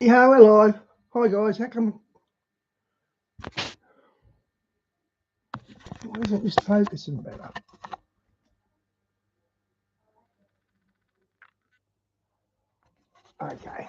Yeah, we're live. Hi guys, how come? Why isn't this focusing better? Okay.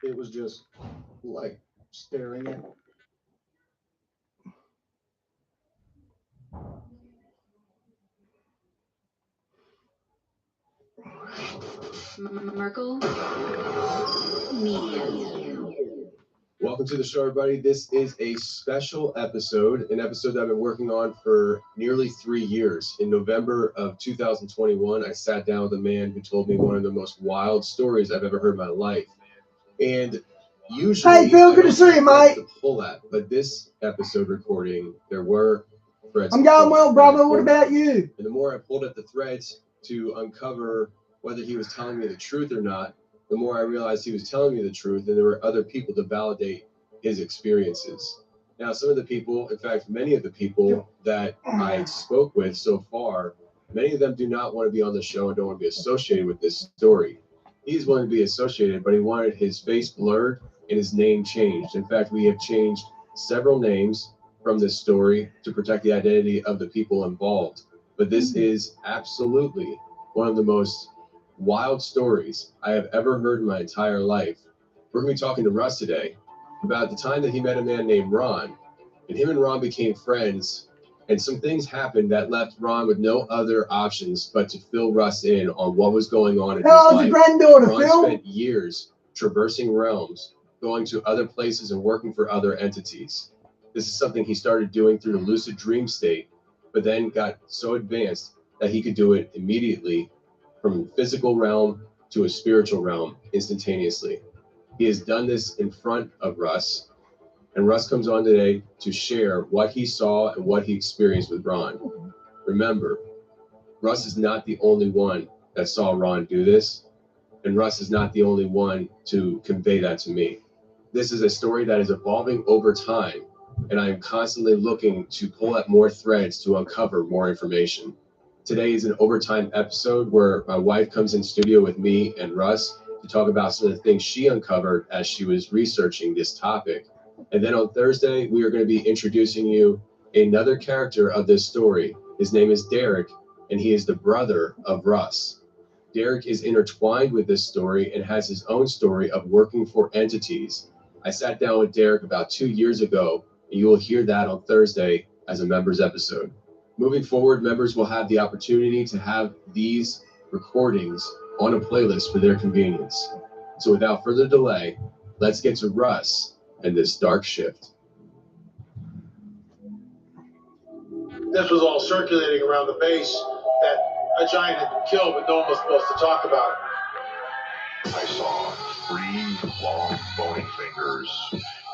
It was just like staring at. Merkel Media. Welcome to the show, everybody. This is a special episode, an episode that I've been working on for nearly 3 years. In November of 2021, I sat down with a man who told me one of the most wild stories I've ever heard in my life. And usually, Hey, Phil, good to see you, mate. To pull at, but this episode recording, there were threads. I'm going well, brother. What about you? And the more I pulled at the threads to uncover whether he was telling me the truth or not, the more I realized he was telling me the truth, and there were other people to validate his experiences. Now, some of the people, in fact, many of the people that I spoke with so far, many of them do not want to be on the show and don't want to be associated with this story. He's willing to be associated, but he wanted his face blurred and his name changed. In fact, we have changed several names from this story to protect the identity of the people involved. But this is absolutely one of the most wild stories I have ever heard in my entire life. We're going to be talking to Russ today about the time that he met a man named Ron, and him and Ron became friends, and some things happened that left Ron with no other options but to fill Russ in on what was going on in his life. The granddaughter, Ron Phil? spent years traversing realms, going to other places and working for other entities. This is something he started doing through the lucid dream state, but then got so advanced that he could do it immediately from a physical realm to a spiritual realm instantaneously. He has done this in front of Russ, and Russ comes on today to share what he saw and what he experienced with Ron. Remember, Russ is not the only one that saw Ron do this, and Russ is not the only one to convey that to me. This is a story that is evolving over time, and I am constantly looking to pull at more threads to uncover more information. Today is an overtime episode where my wife comes in studio with me and Russ to talk about some of the things she uncovered as she was researching this topic. And then on Thursday, we are going to be introducing you another character of this story. His name is Derek, and he is the brother of Russ. Derek is intertwined with this story and has his own story of working for entities. I sat down with Derek about 2 years ago, and you will hear that on Thursday as a members episode. Moving forward, members will have the opportunity to have these recordings on a playlist for their convenience. So without further delay, let's get to Russ and this dark shift. This was all circulating around the base that a giant had been killed, but no one was supposed to talk about it. I saw 3 long bony fingers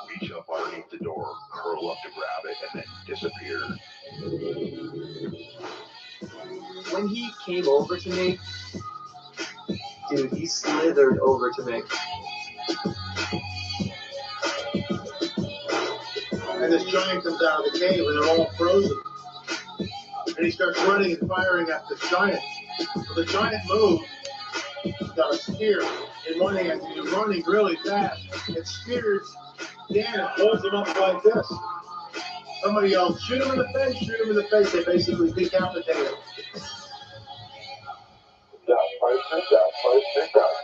reach up underneath the door, curl up to grab it, and then disappear. When he came over to me, dude, he slithered over to me. And this giant comes out of the cave, and they're all frozen. And he starts running and firing at the giant. So the giant moves. He's got a spear in one hand, and he's running really fast. And spears Dan and holds him up like this. Somebody yells, shoot him in the face, shoot him in the face. They basically decapitate him. Got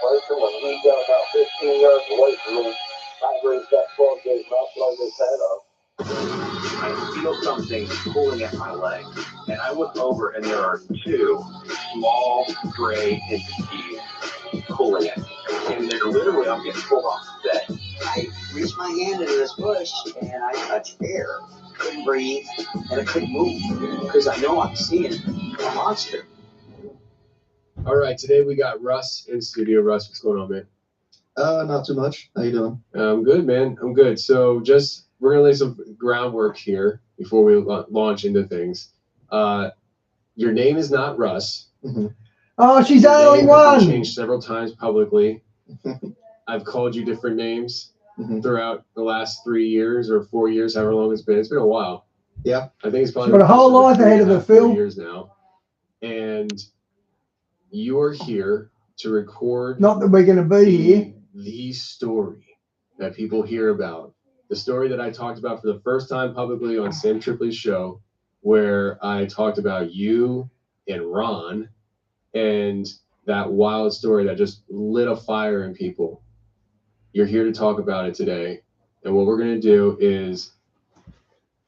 person. When he got about 15 yards away from me, I raised that 12 gauge and I plugged his head up. I feel something pulling at my leg, and I look over, and there are 2 small gray entities pulling at me. And they're literally, I'm getting pulled off the bed. I reached my hand into this bush and I touched air. Couldn't breathe and I couldn't move because I know I'm seeing a monster. All right, today we got Russ in studio. Russ, what's going on, man? Not too much. How you doing? I'm good, man. I'm good. So we're going to lay some groundwork here before we launch into things. your name is not Russ. Oh, she's the Your only name has been one. changed several times publicly. I've called you different names throughout the last 3 years or 4 years, however long it's been. It's been a while. Yeah. I think it's probably She's got a whole closer to life ahead of 3.5, her, Phil. 4 years now. And you are here to record Not that we're going to be here. the story that people hear about. The story that I talked about for the first time publicly on Sam Tripoli's show, where I talked about you and Ron and that wild story that just lit a fire in people. You're here to talk about it today. And what we're going to do is,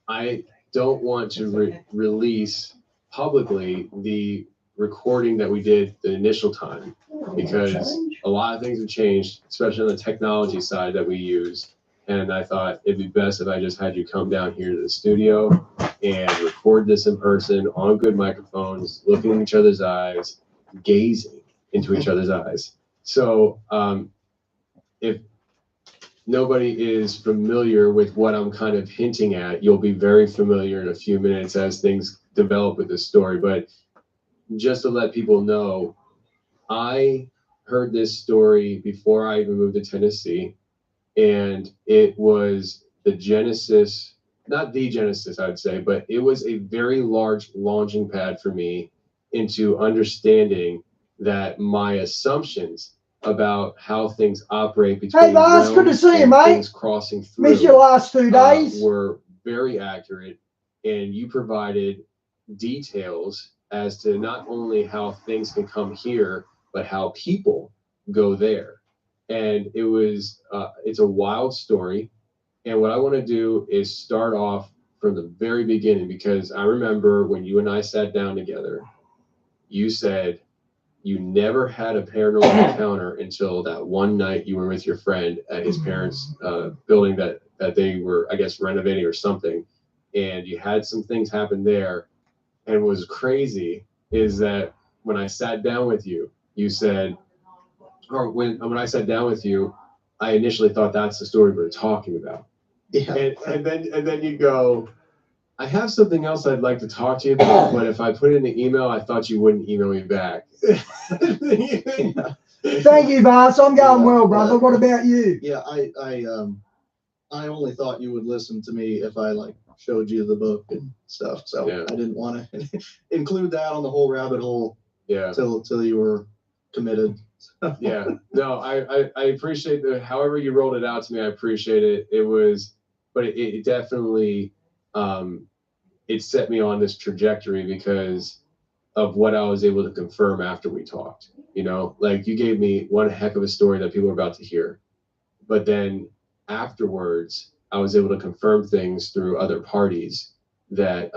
I don't want to release publicly the recording that we did the initial time, because a lot of things have changed, especially on the technology side that we use. And I thought it'd be best if I just had you come down here to the studio and record this in person on good microphones, looking in each other's eyes, gazing into each other's eyes. So if nobody is familiar with what I'm kind of hinting at, you'll be very familiar in a few minutes as things develop with this story. But just to let people know, I heard this story before I even moved to Tennessee, and it was the genesis, not the genesis, I'd say, but it was a very large launching pad for me into understanding that my assumptions about how things operate between Hey, Lars, good to realms see you, and mate. things crossing through Missed you last 2 days. were very accurate, and you provided details as to not only how things can come here, but how people go there. And it was it's a wild story. And what I want to do is start off from the very beginning, because I remember when you and I sat down together, you said you never had a paranormal encounter until that one night you were with your friend at his parents' building that they were, I guess, renovating or something. And you had some things happen there. And what was crazy is that when I sat down with you, you said, or when I sat down with you, I initially thought that's the story we were talking about. Yeah. And then you go, I have something else I'd like to talk to you about, but if I put it in the email, I thought you wouldn't email me back. Thank you, Vance. I'm going well, brother. What about you? Yeah, I only thought you would listen to me if I like showed you the book and stuff. So Yeah. I didn't want to include that on the whole rabbit hole Yeah. till you were committed. Yeah. No, I appreciate however you rolled it out to me. I appreciate it. It was, but it definitely, it set me on this trajectory because of what I was able to confirm after we talked. You know, like you gave me one heck of a story that people are about to hear, but then afterwards, I was able to confirm things through other parties that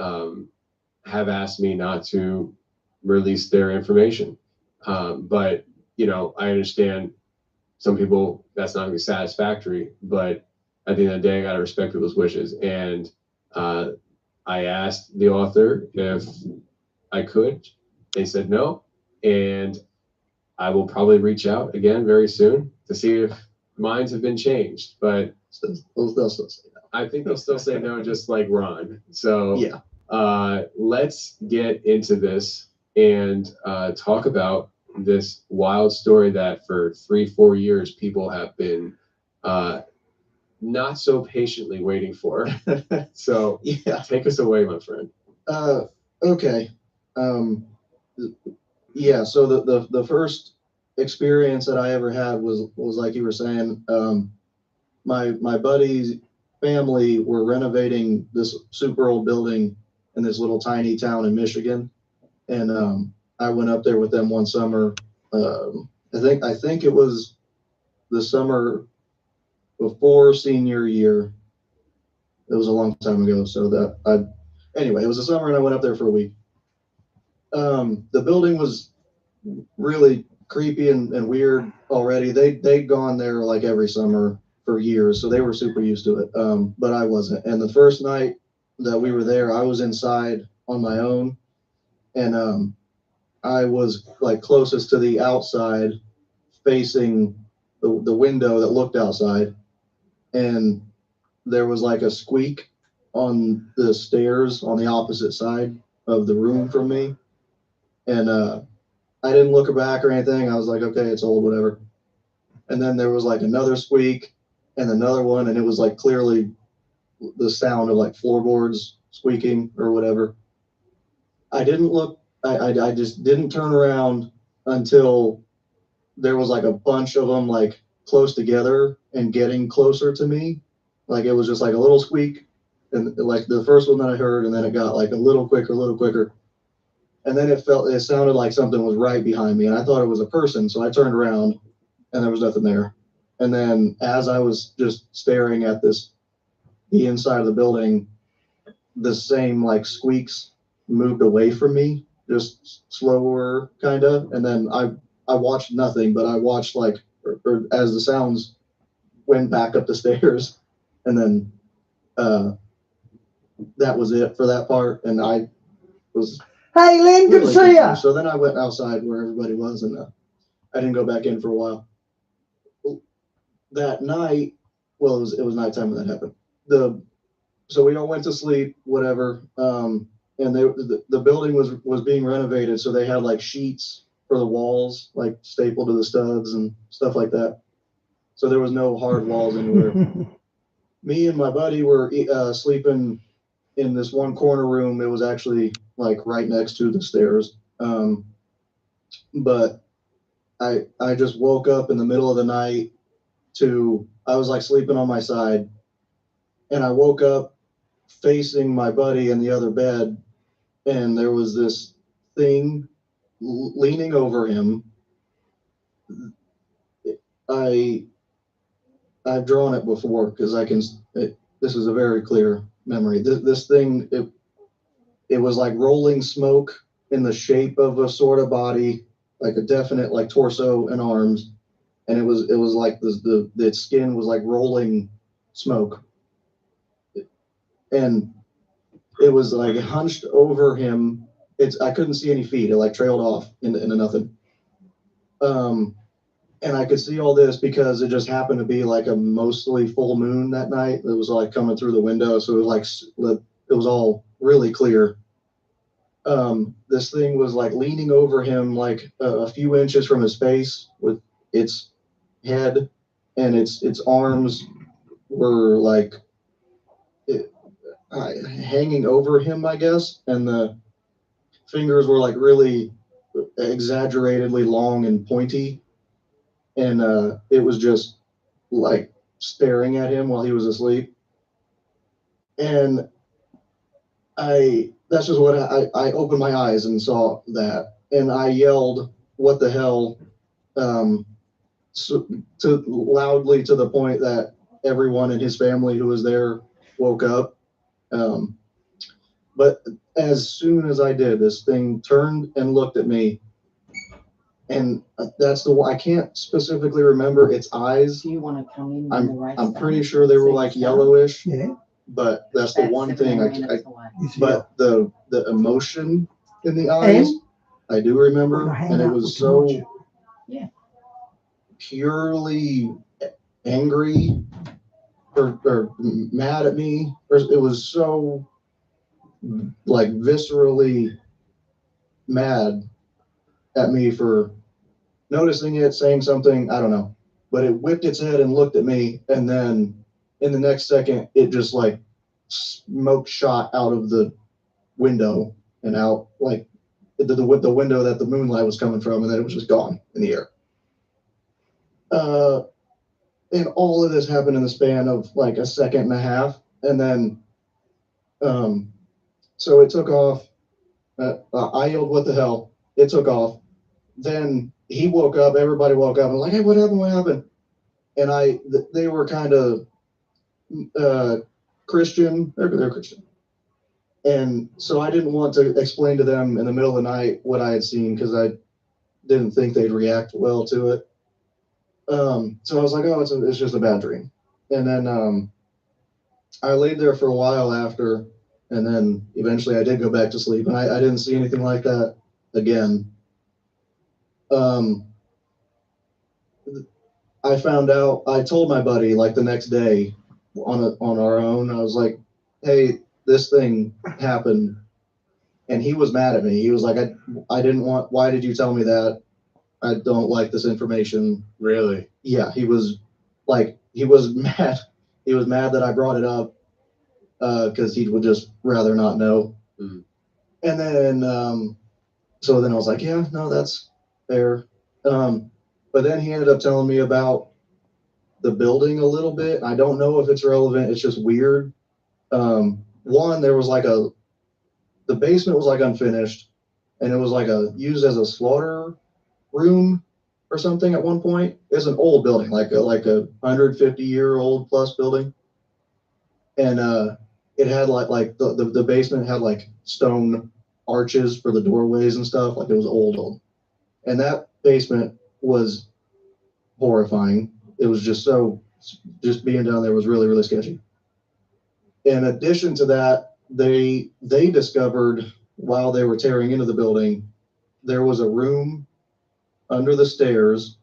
have asked me not to release their information. But you know, I understand some people that's not going to be satisfactory, but at the end of the day, I got to respect people's wishes. And I asked the author if I could. They said no. And I will probably reach out again very soon to see if minds have been changed. But They'll still say no. I think they'll still say no, just like Ron. So Yeah. let's get into this and talk about this wild story that for 3-4 years people have been not so patiently waiting for. So Yeah. take us away, my friend. Okay. Yeah. So the first experience that I ever had was like you were saying. My buddy's family were renovating this super old building in this little tiny town in Michigan, and I went up there with them one summer. I think it was the summer before senior year. It was a long time ago, so anyway, it was the summer and I went up there for a week. The building was really creepy and weird already. They'd gone there like every summer for years, so they were super used to it. But I wasn't. And the first night that we were there, I was inside on my own, and I was like closest to the outside, facing the window that looked outside, and there was like a squeak on the stairs on the opposite side of the room from me, And I didn't look back or anything. I was like, okay, it's old, whatever. And then there was like another squeak and another one, and it was like clearly the sound of like floorboards squeaking or whatever. I didn't look, I just didn't turn around until there was like a bunch of them like close together and getting closer to me. Like it was just like a little squeak, and like the first one that I heard, and then it got like a little quicker. And then it sounded like something was right behind me, and I thought it was a person. So I turned around and there was nothing there. And then as I was just staring at the inside of the building, the same like squeaks moved away from me, just slower kind of. And then I watched nothing, but I watched like, or as the sounds went back up the stairs, and then that was it for that part. And I was Hey, Lynn, good to really see ya. confused. So then I went outside where everybody was, and I didn't go back in for a while. That night, well, it was nighttime when that happened. So we all went to sleep, whatever. And the building was being renovated, so they had like sheets for the walls, like stapled to the studs and stuff like that. So there was no hard walls anywhere. Me and my buddy were sleeping in this one corner room. It was actually like right next to the stairs. But I just woke up in the middle of the night I was like sleeping on my side, and I woke up facing my buddy in the other bed, and there was this thing leaning over him. I've drawn it before because this is a very clear memory. This thing, it was like rolling smoke in the shape of a sort of body, like a definite like torso and arms. And it was like the skin was like rolling smoke. And it was like hunched over him. I couldn't see any feet. It like trailed off into nothing. And I could see all this because it just happened to be like a mostly full moon that night. It was like coming through the window. So it was like, it was all really clear. This thing was like leaning over him like a few inches from his face with its head, and its arms were like hanging over him, I guess, and the fingers were like really exaggeratedly long and pointy, and it was just like staring at him while he was asleep. And that's just what I opened my eyes and saw that, and I yelled, "What the hell?" Loudly, to the point that everyone in his family who was there woke up. But as soon as I did, this thing turned and looked at me, and that's the one I can't specifically remember its eyes. Do you want to come in on the right I'm side? pretty sure they were like yellowish, Yeah. but that's the one thing It's but the emotion in the eyes, I do remember, and it was so purely angry or mad at me, or it was so like viscerally mad at me for noticing it, saying something, I don't know, but it whipped its head and looked at me, and then in the next second it just like smoke shot out of the window and out like the window that the moonlight was coming from, and then it was just gone in the air. And all of this happened in the span of like a second and a half. And then, so it took off. I yelled, "What the hell?" It took off. Then he woke up, everybody woke up and was like, "Hey, what happened? What happened?" And they were kind of Christian. They're Christian. And so I didn't want to explain to them in the middle of the night what I had seen, because I didn't think they'd react well to it. So I was like, "Oh, it's just a bad dream." And then I laid there for a while after, and then eventually I did go back to sleep, and I didn't see anything like that again. I found out, I told my buddy like the next day on our own, I was like, "Hey, this thing happened And he was mad at me. He was like, I didn't want, why did you tell me that? I don't like this information. Really? Yeah, he was like, he was mad. He was mad that I brought it up because he would just rather not know. Mhm. And then, so then I was like, yeah, no, that's fair. But then he ended up telling me about the building a little bit. I don't know if it's relevant. It's just weird. One, there was like the basement was like unfinished, and it was like used as a slaughter room or something at one point. It's an old building, like a 150-year-old plus building, and it had like the basement had like stone arches for the doorways and stuff. Like it was old, and that basement was horrifying. It was just being down there was really, really sketchy. In addition to that, they discovered while they were tearing into the building, there was a room under the stairs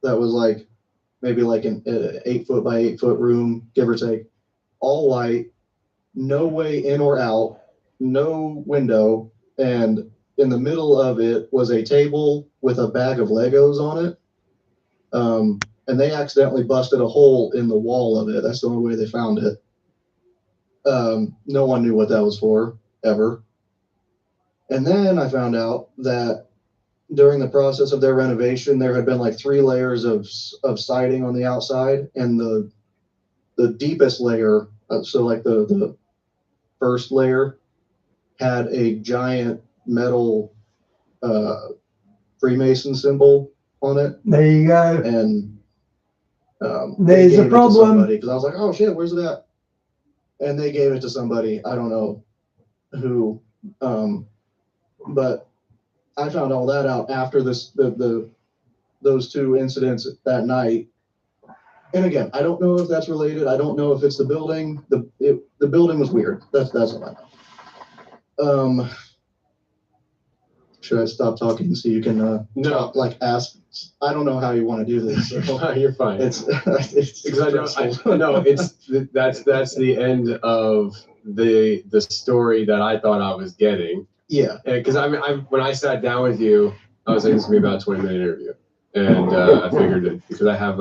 that was like maybe like an 8 foot by 8 foot room, give or take, all white, no way in or out, no window, and in the middle of it was a table with a bag of Legos on it. And they accidentally busted a hole in the wall of it. That's the only way they found it. No one knew what that was for, ever. And then I found out that during the process of their renovation, there had been like 3 layers of siding on the outside, and the deepest layer, so like the first layer, had a giant metal Freemason symbol on it. There you go. And There's a problem. Because I was like, oh shit, where's it at? And they gave it to somebody, I don't know who, but I found all that out after those 2 incidents that night. And again, I don't know if that's related. I don't know if it's the building. The building was weird. That's all I know. Should I stop talking so you can No. like ask? I don't know how you want to do this. So You're fine. it's Because I know that's the end of the story that I thought I was getting. Yeah. Because when I sat down with you, I was like, this is gonna be about a 20-minute interview, and I figured it because I have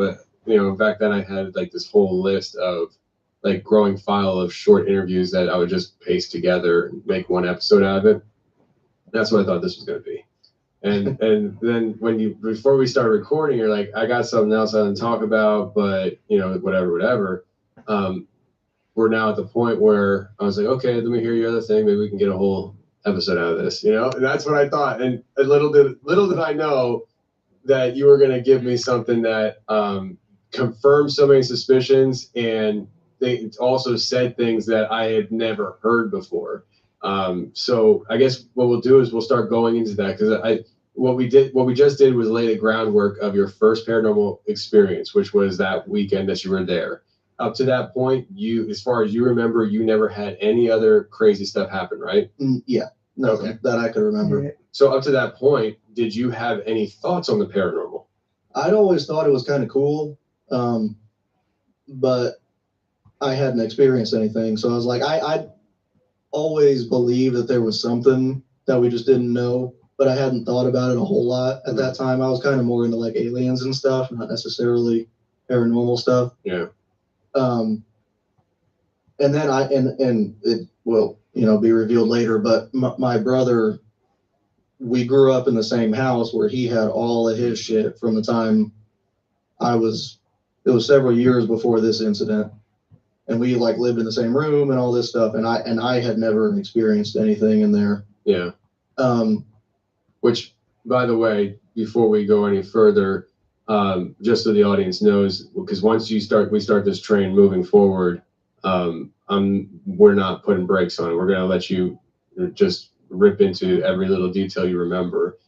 back then I had like this whole list of like growing file of short interviews that I would just paste together and make one episode out of it. That's what I thought this was gonna be. And then before we started recording, you're like, I got something else I want to talk about, but whatever. We're now at the point where I was like, okay, let me hear your other thing. Maybe we can get a whole episode out of this, and that's what I thought. And little did I know that you were going to give me something that confirmed so many suspicions, and they also said things that I had never heard before. So I guess what we'll do is we'll start going into that, because what we just did was lay the groundwork of your first paranormal experience, which was that weekend that you were there. Up to that point, as far as you remember, you never had any other crazy stuff happen, right? Yeah, no, Okay. that I could remember. Yeah. So up to that point, did you have any thoughts on the paranormal? I'd always thought it was kind of cool, but I hadn't experienced anything. So I was like, I always believed that there was something that we just didn't know, but I hadn't thought about it a whole lot at that time. I was kind of more into like aliens and stuff, not necessarily paranormal stuff. Yeah. And then and it will, be revealed later, but my brother, we grew up in the same house where he had all of his shit from the time it was several years before this incident. And we like lived in the same room and all this stuff. And I had never experienced anything in there. Yeah. Which, by the way, before we go any further, just so the audience knows, because once we start this train moving forward, we're not putting brakes on it. We're going to let you just rip into every little detail you remember.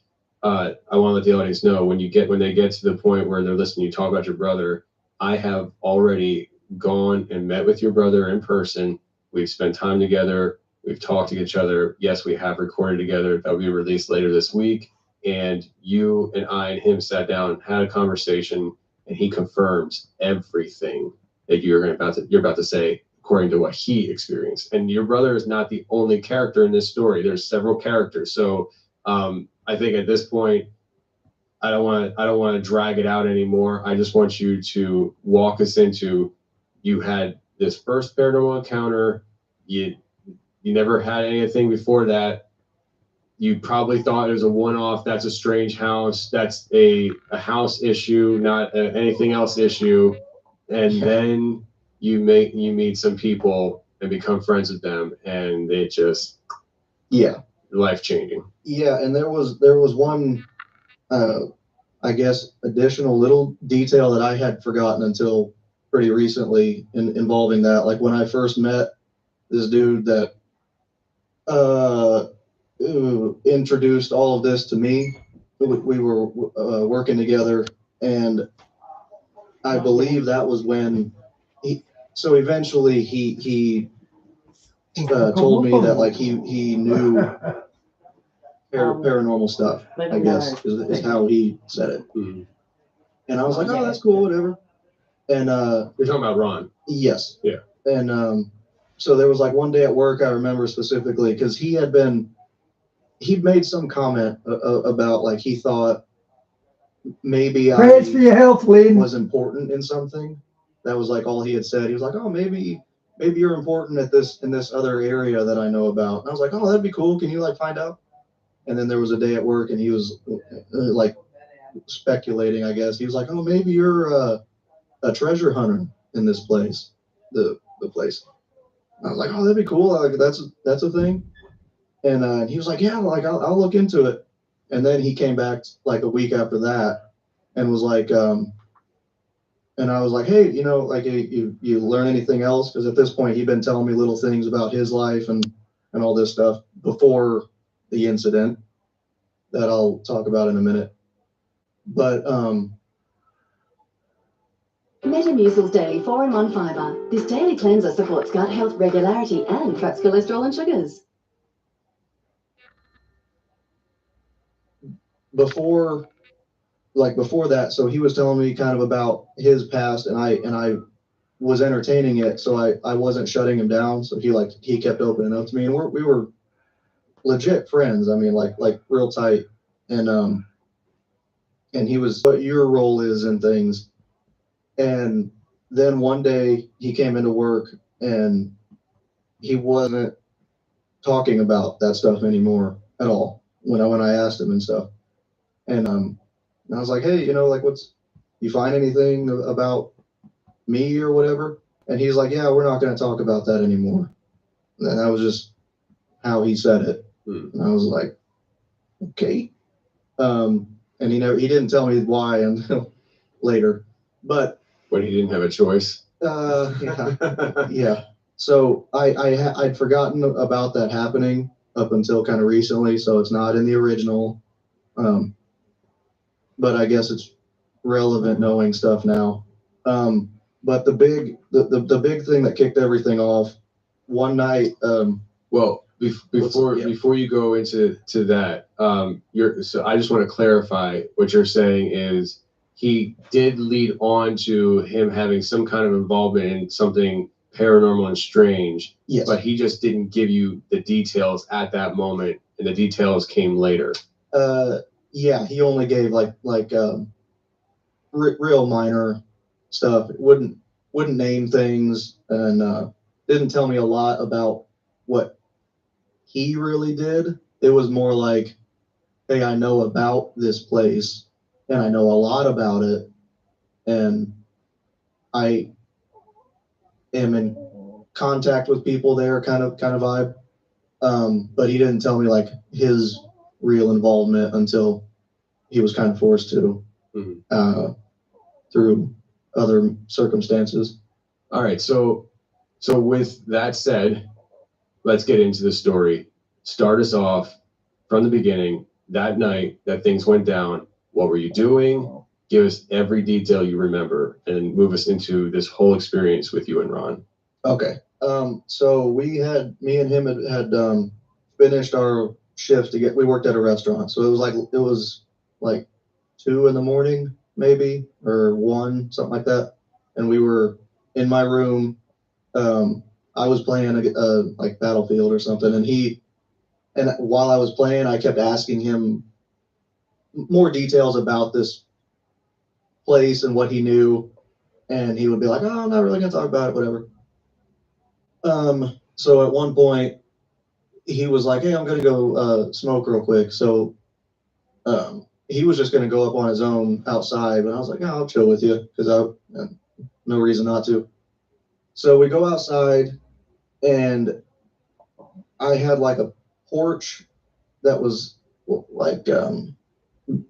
I want to let the audience know when they get to the point where they're listening, you talk about your brother. I have already gone and met with your brother in person. We've spent time together. We've talked to each other. Yes, we have recorded together. That will be released later this week. And you and I and him sat down, had a conversation, and he confirms everything that you're about to say. according to what he experienced. And your brother is not the only character in this story. There's several characters. So I think at this point, I don't want to drag it out anymore. I just want you to walk us into, you had this first paranormal encounter. You never had anything before that. You probably thought it was a one-off. That's a strange house. That's a house issue, not anything else issue. And then you meet some people and become friends with them, and it just life-changing. Yeah, and there was one I guess additional little detail that I had forgotten until pretty recently involving that. Like when I first met this dude that introduced all of this to me, we were working together, and I believe that was when so eventually he told me that like he knew paranormal stuff, I guess is how he said it. Mm-hmm. And I was like, oh, that's cool, whatever. And You're talking about Ron. yes. Yeah. And so there was like one day at work, I remember specifically, because he'd made some comment about like he thought maybe Prayers for your health, Lynn. was important in something. That was like all he had said. He was like, oh, maybe you're important in this other area that I know about. And I was like, oh, that'd be cool. Can you like find out? And then there was a day at work, and he was like speculating, I guess. He was like, oh, maybe you're a treasure hunter in this place, the place. And I was like, oh, that'd be cool. Like that's a thing. And he was like, yeah, like I'll look into it. And then he came back like a week after that and was like, and I was like, hey, like you learn anything else? Because at this point he'd been telling me little things about his life and all this stuff before the incident that I'll talk about in a minute. But Metamucil's Daily 4-in-1 Fiber. This daily cleanser supports gut health regularity and cuts cholesterol and sugars. Before that, so he was telling me kind of about his past, and I was entertaining it, so I wasn't shutting him down. So he kept opening up to me, and we were legit friends. I mean, like real tight. And he was what your role is in things. And then one day he came into work and he wasn't talking about that stuff anymore at all when I asked him and stuff. And I was like, hey, like you find anything about me or whatever? And he's like, yeah, we're not going to talk about that anymore. And that was just how he said it. And I was like, okay. And he didn't tell me why until later, but when he didn't have a choice. Yeah. So I'd forgotten about that happening up until kind of recently. So it's not in the original. But I guess it's relevant knowing stuff now. But the big thing that kicked everything off one night. Well, before you go into that, so I just want to clarify what you're saying is he did lead on to him having some kind of involvement in something paranormal and strange. Yes. But he just didn't give you the details at that moment, and the details came later. Yeah, he only gave like real minor stuff. Wouldn't name things, and didn't tell me a lot about what he really did. It was more like, hey, I know about this place, and I know a lot about it, and I am in contact with people there, kind of vibe. But he didn't tell me like his real involvement until he was kind of forced to through other circumstances. All right, so with that said, let's get into the story. Start us off from the beginning. That night that things went down, what were you doing? Give us every detail you remember and move us into this whole experience with you and Ron. Okay. So me and him had finished our shift we worked at a restaurant. So it was like 2 a.m, maybe, or 1, something like that. And we were in my room, I was playing like Battlefield or something, and while I was playing, I kept asking him more details about this place and what he knew, and he would be like, "Oh, I'm not really gonna talk about it, whatever." So at one point, he was like, "Hey, I'm gonna go smoke real quick." So he was just gonna go up on his own outside, but I was like, "Yeah, I'll chill with you," because no reason not to. So we go outside, and I had like a porch that was like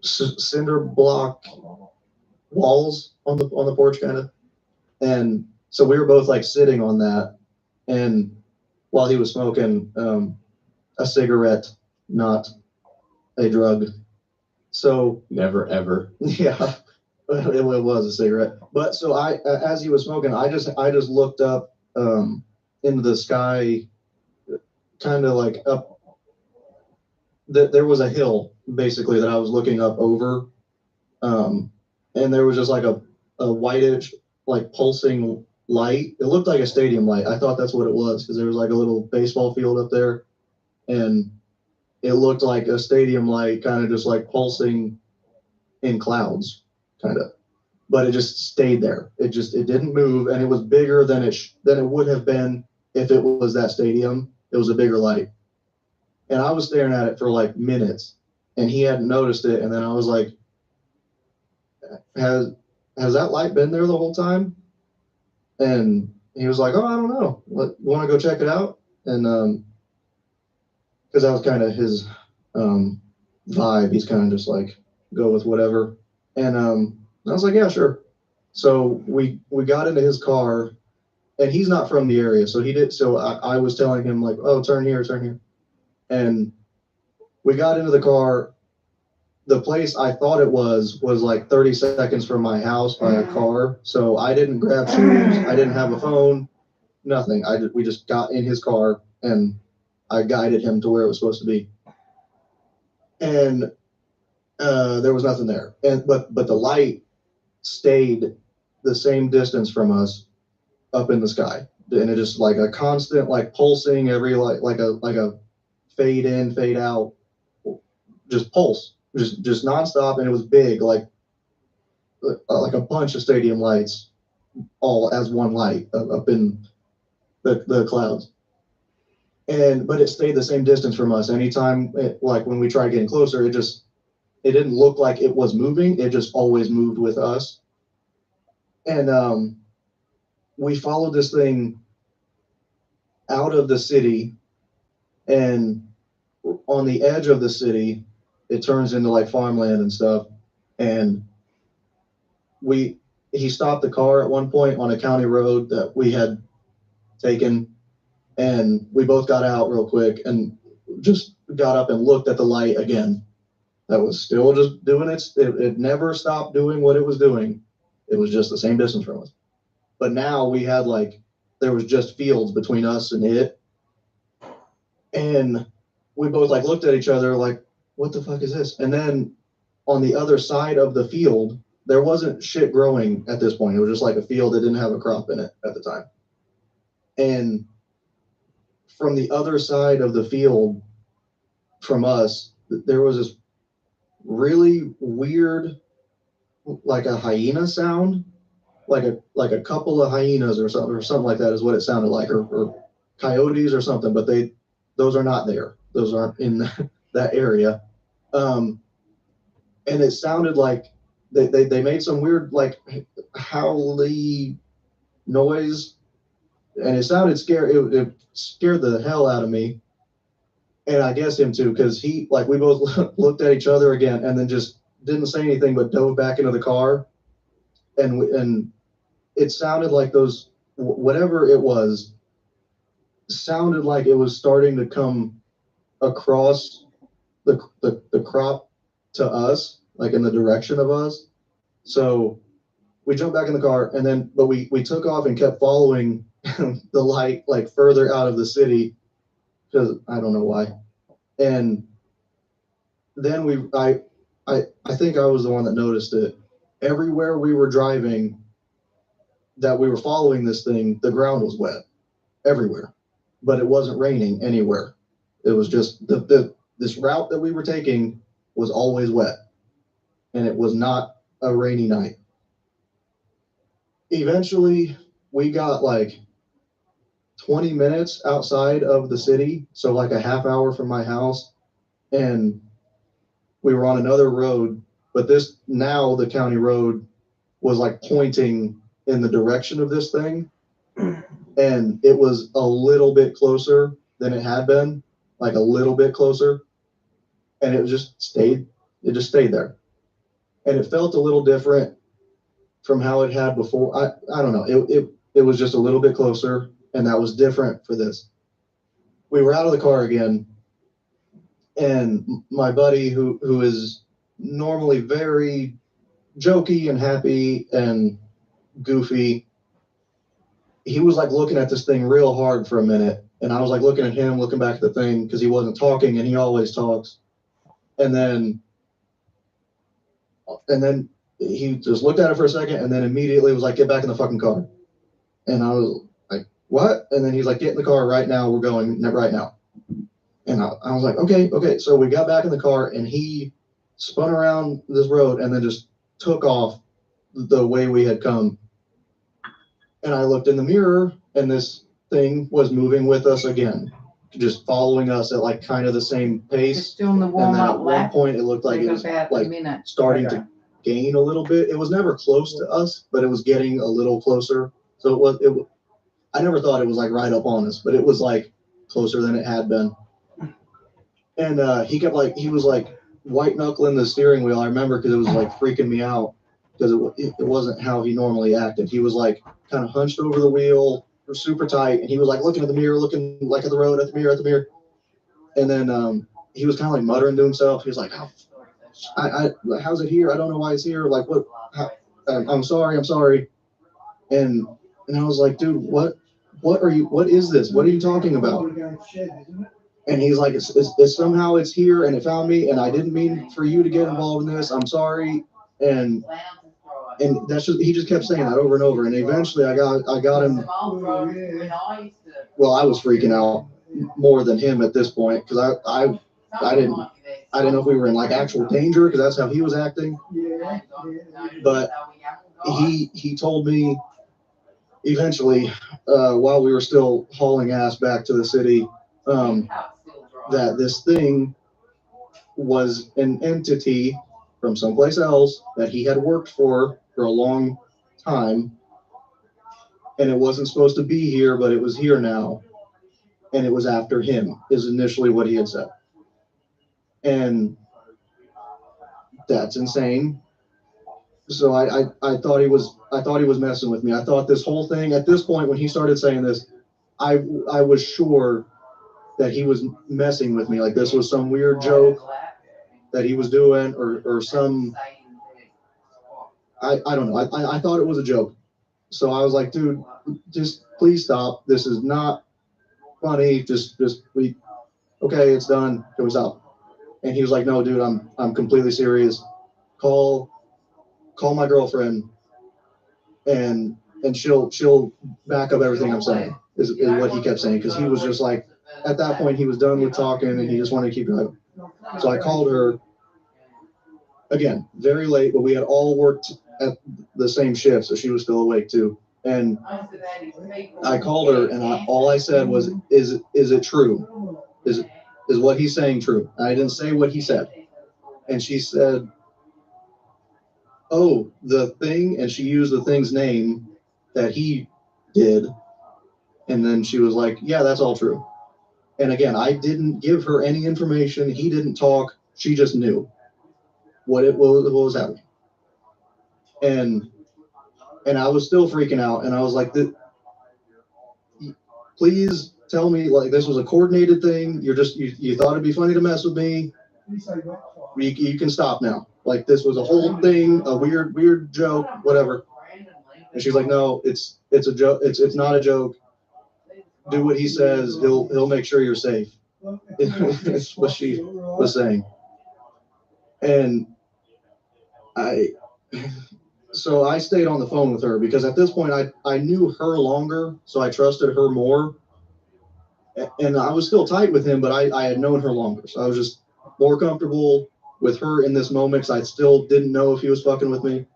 cinder block walls on the porch, kind of. And so we were both like sitting on that, and while he was smoking a cigarette, not a drug. So Never ever. yeah, it was a cigarette. But so as he was smoking, I just looked up into the sky, kind of like up. There was a hill basically that I was looking up over, and there was just like a whitish, like pulsing light. It looked like a stadium light. I thought that's what it was because there was like a little baseball field up there, and it looked like a stadium light, kind of just like pulsing in clouds, kind of. But it just stayed there. It didn't move, and it was bigger than it would have been if it was that stadium. It was a bigger light, and I was staring at it for like minutes, and he hadn't noticed it. And then I was like, "Has that light been there the whole time?" And he was like, "Oh, I don't know. You want to go check it out?" And because that was kind of his vibe. He's kind of just like go with whatever. And I was like, "Yeah, sure." So we got into his car, and he's not from the area, so he did. So I was telling him like, "Oh, turn here," and we got into the car. The place I thought it was like 30 seconds from my house by a car. So I didn't grab shoes. I didn't have a phone, nothing. We just got in his car, and I guided him to where it was supposed to be. And there was nothing there. But the light stayed the same distance from us up in the sky. And it just like a constant, like pulsing every, like a fade in, fade out, just pulse. Just nonstop, and it was big, like a bunch of stadium lights, all as one light up in the clouds. But it stayed the same distance from us. Anytime, like when we tried getting closer, it didn't look like it was moving. It just always moved with us. And we followed this thing out of the city, and on the edge of the city, it turns into like farmland and stuff. And he stopped the car at one point on a county road that we had taken, and we both got out real quick and just got up and looked at the light again. That was still just doing it never stopped doing what it was doing. It was just the same distance from us. But now we had there was just fields between us and it. And we both looked at each other like, what the fuck is this? And then on the other side of the field, there wasn't shit growing at this point. It was just like a field that didn't have a crop in it at the time. And from the other side of the field from us, there was this really weird, like a hyena sound, like a couple of hyenas or something like that is what it sounded like, or coyotes or something, but those are not there. Those aren't in that area. And it sounded like they made some weird howly noise, and it sounded scary. It scared the hell out of me, and I guess him too, because we both looked at each other again, and then just didn't say anything but dove back into the car, and it sounded like those, whatever it was, sounded like it was starting to come across the crop to us, like in the direction of us. So we jumped back in the car, but we took off and kept following the light further out of the city, because I don't know why. And then I think I was the one that noticed it. Everywhere we were driving that we were following this thing, the ground was wet. everywhere, but it wasn't raining anywhere. It was just this route that we were taking was always wet, and it was not a rainy night. Eventually, we got like 20 minutes outside of the city, so like a half hour from my house, and we were on another road, but the county road was like pointing in the direction of this thing, and it was a little bit closer than it had been, like a little bit closer, and it just stayed there, and it felt a little different from how it had before. I don't know. It was just a little bit closer, and that was different for this. We were out of the car again, and my buddy, who is normally very jokey and happy and goofy, he was like looking at this thing real hard for a minute, and I was like looking at him, looking back at the thing, because he wasn't talking, and he always talks. And then he just looked at it for a second, and then immediately was like, "Get back in the fucking car." And I was like, "What?" And then he's like, "Get in the car right now. We're going right now." And I was like, okay. So we got back in the car, and he spun around this road and then just took off the way we had come. And I looked in the mirror, and this thing was moving with us again, just following us at like kind of the same pace. It's doing the And warm then at up one lap. point, it looked like it was like starting to gain a little bit. It was never close to us, but it was getting a little closer. So I never thought it was like right up on us, but it was like closer than it had been. And he was like white knuckling the steering wheel. I remember because it was like freaking me out because it wasn't how he normally acted. He was like kind of hunched over the wheel, super tight, and he was like looking at the mirror, looking like at the road, at the mirror. And then he was kind of like muttering to himself. He was like, how's it here? I don't know why it's here. Like, what? I'm sorry. And I was like, dude, what is this? What are you talking about? And he's like, it's somehow it's here, and it found me, and I didn't mean for you to get involved in this. I'm sorry. And that's just, he just kept saying that over and over. And eventually I got him. Well, I was freaking out more than him at this point, because I didn't know if we were in like actual danger, because that's how he was acting. But he told me eventually, while we were still hauling ass back to the city, that this thing was an entity from someplace else that he had worked for a long time, and it wasn't supposed to be here, but it was here now, and it was after him, is initially what he had said. And that's insane. So I thought he was messing with me. I thought this whole thing, at this point when he started saying this, I was sure that he was messing with me, like this was some weird joke that he was doing, or some, I don't know. I thought it was a joke. So I was like, dude, just please stop. This is not funny. Okay, it's done. Can we stop? And he was like, no, dude, I'm completely serious. Call my girlfriend, and she'll back up everything I'm saying, is what he kept saying, because he was just like, at that point he was done with talking and he just wanted to keep driving. So I called her again, very late, but we had all worked at the same shift, so she was still awake too. And I called her, and all I said was, is it true? Is what he's saying true? I didn't say what he said. And she said, oh, the thing, and she used the thing's name that he did. And then she was like, yeah, that's all true. And again, I didn't give her any information. He didn't talk. She just knew what was happening. And I was still freaking out. And I was like, please tell me, like, this was a coordinated thing. You thought it'd be funny to mess with me. You can stop now. Like, this was a whole thing, a weird joke, whatever. And she's like, no, it's a joke. It's not a joke. Do what he says. He'll make sure you're safe. It's what she was saying. And so I stayed on the phone with her, because at this point I knew her longer, so I trusted her more And I was still tight with him, but I had known her longer. So I was just more comfortable with her in this moment. 'Cause I still didn't know if he was fucking with me.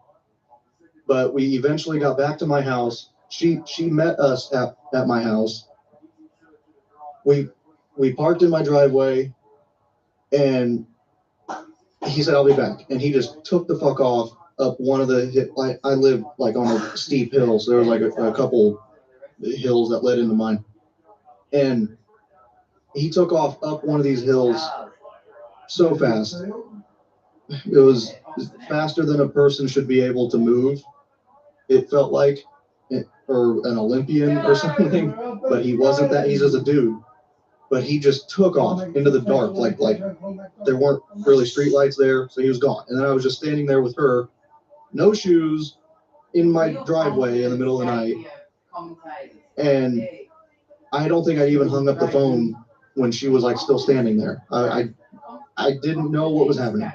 But we eventually got back to my house. She met us at my house. We parked in my driveway, and he said, I'll be back. And he just took the fuck off up one of the, I live like on a steep hill. So there was like a couple hills that led into mine. And he took off up one of these hills so fast. It was faster than a person should be able to move. It felt like, or an Olympian or something, but he wasn't that. He's just a dude. But he just took off into the dark, like there weren't really street lights there, so he was gone. And then I was just standing there with her, no shoes, in my driveway in the middle of the night. And I don't think I even hung up the phone when she was like still standing there. I didn't know what was happening.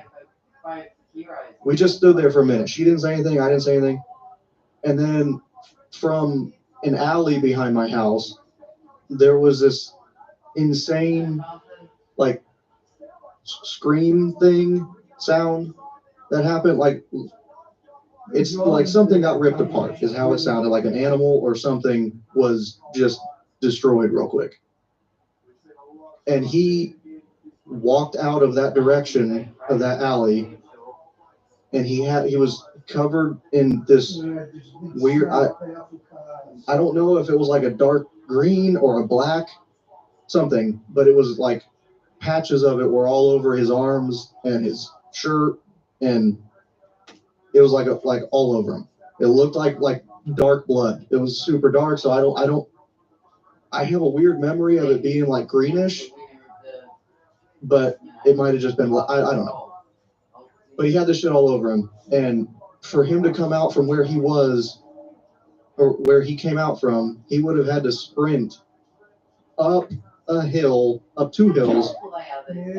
We just stood there for a minute. She didn't say anything, I didn't say anything. And then from an alley behind my house, there was this insane like scream thing sound that happened. Like it's like something got ripped apart is how it sounded, like an animal or something was just destroyed real quick. And he walked out of that direction of that alley, and he was covered in this weird, I don't know if it was like a dark green or a black something, but it was like patches of it were all over his arms and his shirt, and it was like all over him. It looked like dark blood. It was super dark, so I have a weird memory of it being like greenish, but it might have just been, I don't know. But he had this shit all over him, and for him to come out from where he was, or where he came out from, he would have had to sprint up a hill, up two hills,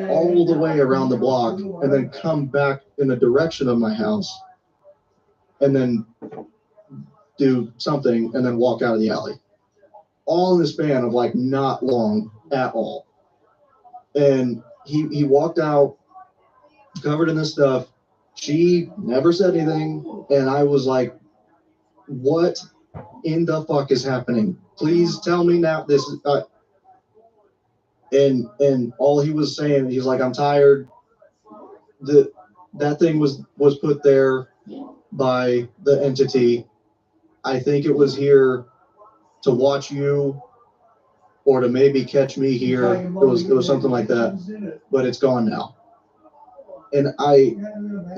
all the way around the block, and then come back in the direction of my house, and then do something, and then walk out of the alley. All in the span of like not long at all. And he walked out covered in this stuff. She never said anything, and I was like, what in the fuck is happening? Please tell me now. This is and all he was saying, he's like, I'm tired. That thing was put there by the entity. I think it was here to watch you, or to maybe catch me here. It was something like that, but it's gone now. And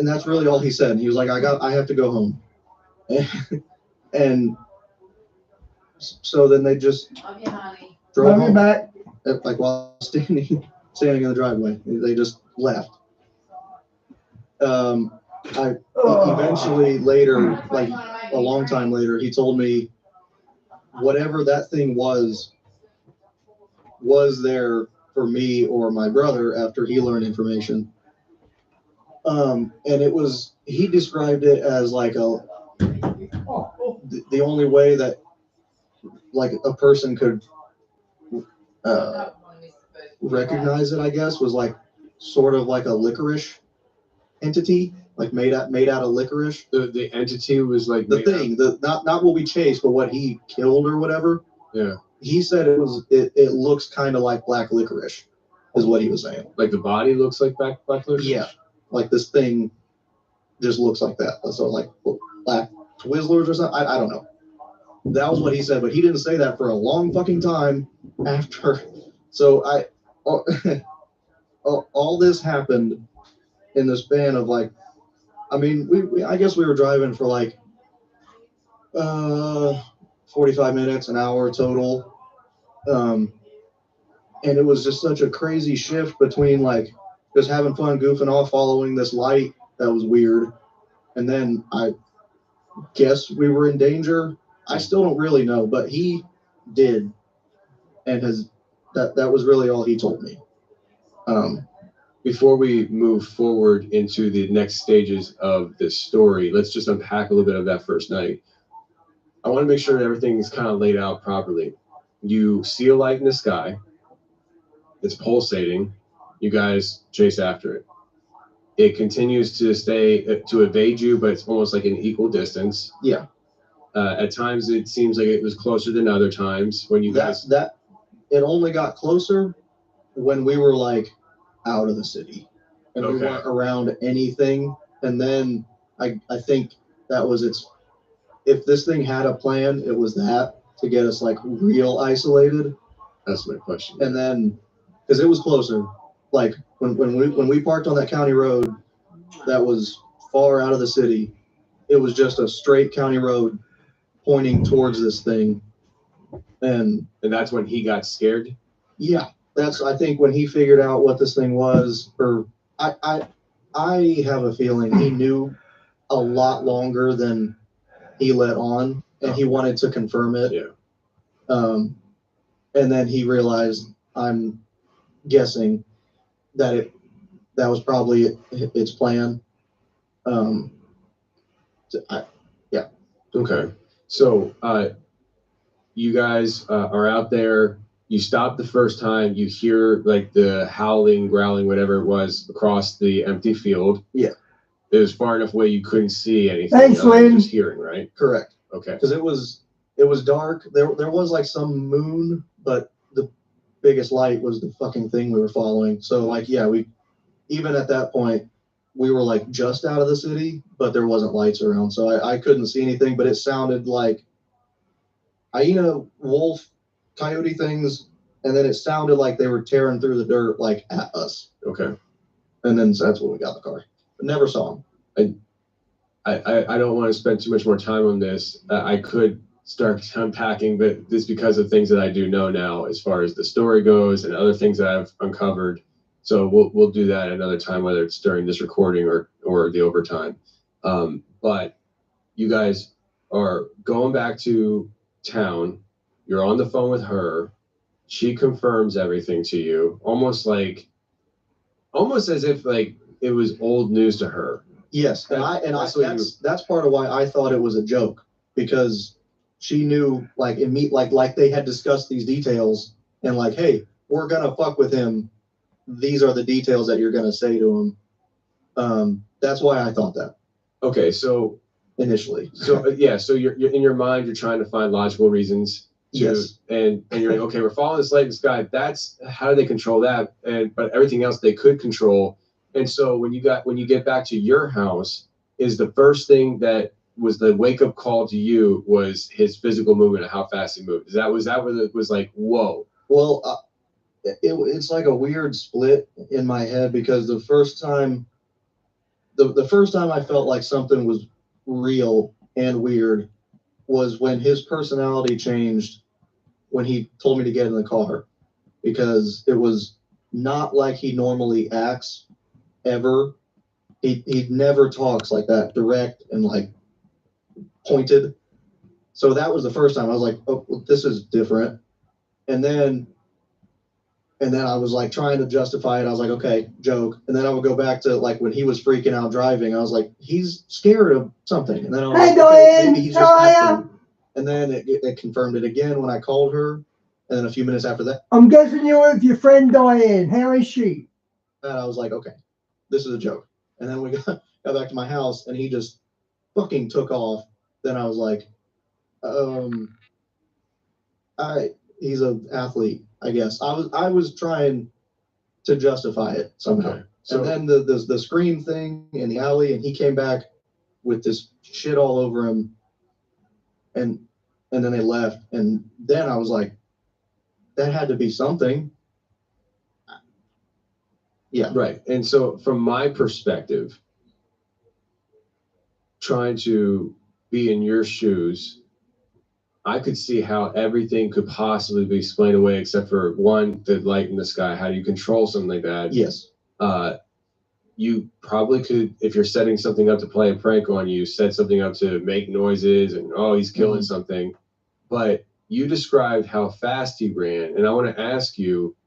that's really all he said. He was like, I have to go home. And so then they just drove home. Back. Like while standing in the driveway, they just left. I eventually later, like a long time later, he told me whatever that thing was there for me or my brother after he learned information. And he described it as like the only way that like a person could recognize it, I guess, was like sort of like a licorice entity, like made out of licorice. The entity was like the thing, not what we chased, but what he killed or whatever. Yeah. He said it looks kind of like black licorice, is what he was saying. Like the body looks like black licorice? Yeah. Like this thing just looks like that. So like black Twizzlers or something. I don't know. That was what he said, but he didn't say that for a long fucking time after. So all this happened in the span of like, I mean, I guess we were driving for like 45 minutes, an hour total. And it was just such a crazy shift between like just having fun, goofing off, following this light that was weird. And then I guess we were in danger. I still don't really know, but he did. And that was really all he told me. Before we move forward into the next stages of this story, let's just unpack a little bit of that first night. I want to make sure that everything's kind of laid out properly. You see a light in the sky. It's pulsating. You guys chase after it. It continues to to evade you, but it's almost like an equal distance. Yeah. At times, it seems like it was closer than other times when you guys. It only got closer when we were like out of the city and we weren't around anything. And then I think that was if this thing had a plan, it was that to get us like real isolated. That's my question. And then, because it was closer, like when we parked on that county road that was far out of the city, it was just a straight county road pointing towards this thing. And that's when he got scared? Yeah. That's, I think, when he figured out what this thing was, or I have a feeling he knew a lot longer than he let on, and he wanted to confirm it. Yeah. And then he realized, I'm guessing, that was probably its plan. Yeah. Okay. So you guys are out there. You stop the first time. You hear like the howling, growling, whatever it was, across the empty field. Yeah. It was far enough away you couldn't see anything. Thanks, Lynn. Just hearing, right? Correct. Okay. Because it was dark. There was like some moon, but the biggest light was the fucking thing we were following. So like, yeah, even at that point, we were like just out of the city, but there wasn't lights around. So I couldn't see anything, but it sounded like hyena, wolf, coyote things. And then it sounded like they were tearing through the dirt, like at us. Okay. And then that's when we got in the car, but never saw him. I don't want to spend too much more time on this. I could start unpacking, but this because of things that I do know now, as far as the story goes and other things that I've uncovered. So we'll do that another time, whether it's during this recording or the overtime. But you guys are going back to town. You're on the phone with her. She confirms everything to you, almost as if like it was old news to her. Yes, that's part of why I thought it was a joke, because she knew like they had discussed these details and like, hey, we're gonna fuck with him. These are the details that you're gonna say to him. That's why I thought that. Okay, so initially, so you're in your mind, you're trying to find logical reasons. Yes. And you're like, okay, we're following this light in the sky. That's how do they control that? But everything else they could control. And so when you get back to your house, is the first thing that was the wake up call to you was his physical movement and how fast he moved? Was that what it was like? Whoa. Well, it's like a weird split in my head, because the first time I felt like something was real and weird was when his personality changed when he told me to get in the car, because it was not like he normally acts ever. He never talks like that, direct and like pointed. So that was the first time I was like, oh, well, this is different. And then I was like trying to justify it. I was like, okay, joke. And then I would go back to like when he was freaking out driving. I was like, he's scared of something. And then I was Hey, like, Diane, maybe he's just how are acting. And then it confirmed it again when I called her. And then a few minutes after that, I'm guessing you're with your friend Diane. How is she? and I was like, okay, this is a joke. And then we got back to my house and he just fucking took off. Then I was like, he's an athlete, I guess. I was trying to justify it somehow. Okay. So, and then the scream thing in the alley, and he came back with this shit all over him. And then they left. And then I was like, that had to be something. Yeah. Right. And so from my perspective, trying to be in your shoes, I could see how everything could possibly be explained away except for one, the light in the sky. How do you control something like that? Yes. You probably could, if you're setting something up to play a prank on you, set something up to make noises and, oh, he's killing something. But you described how fast he ran. And I want to ask you,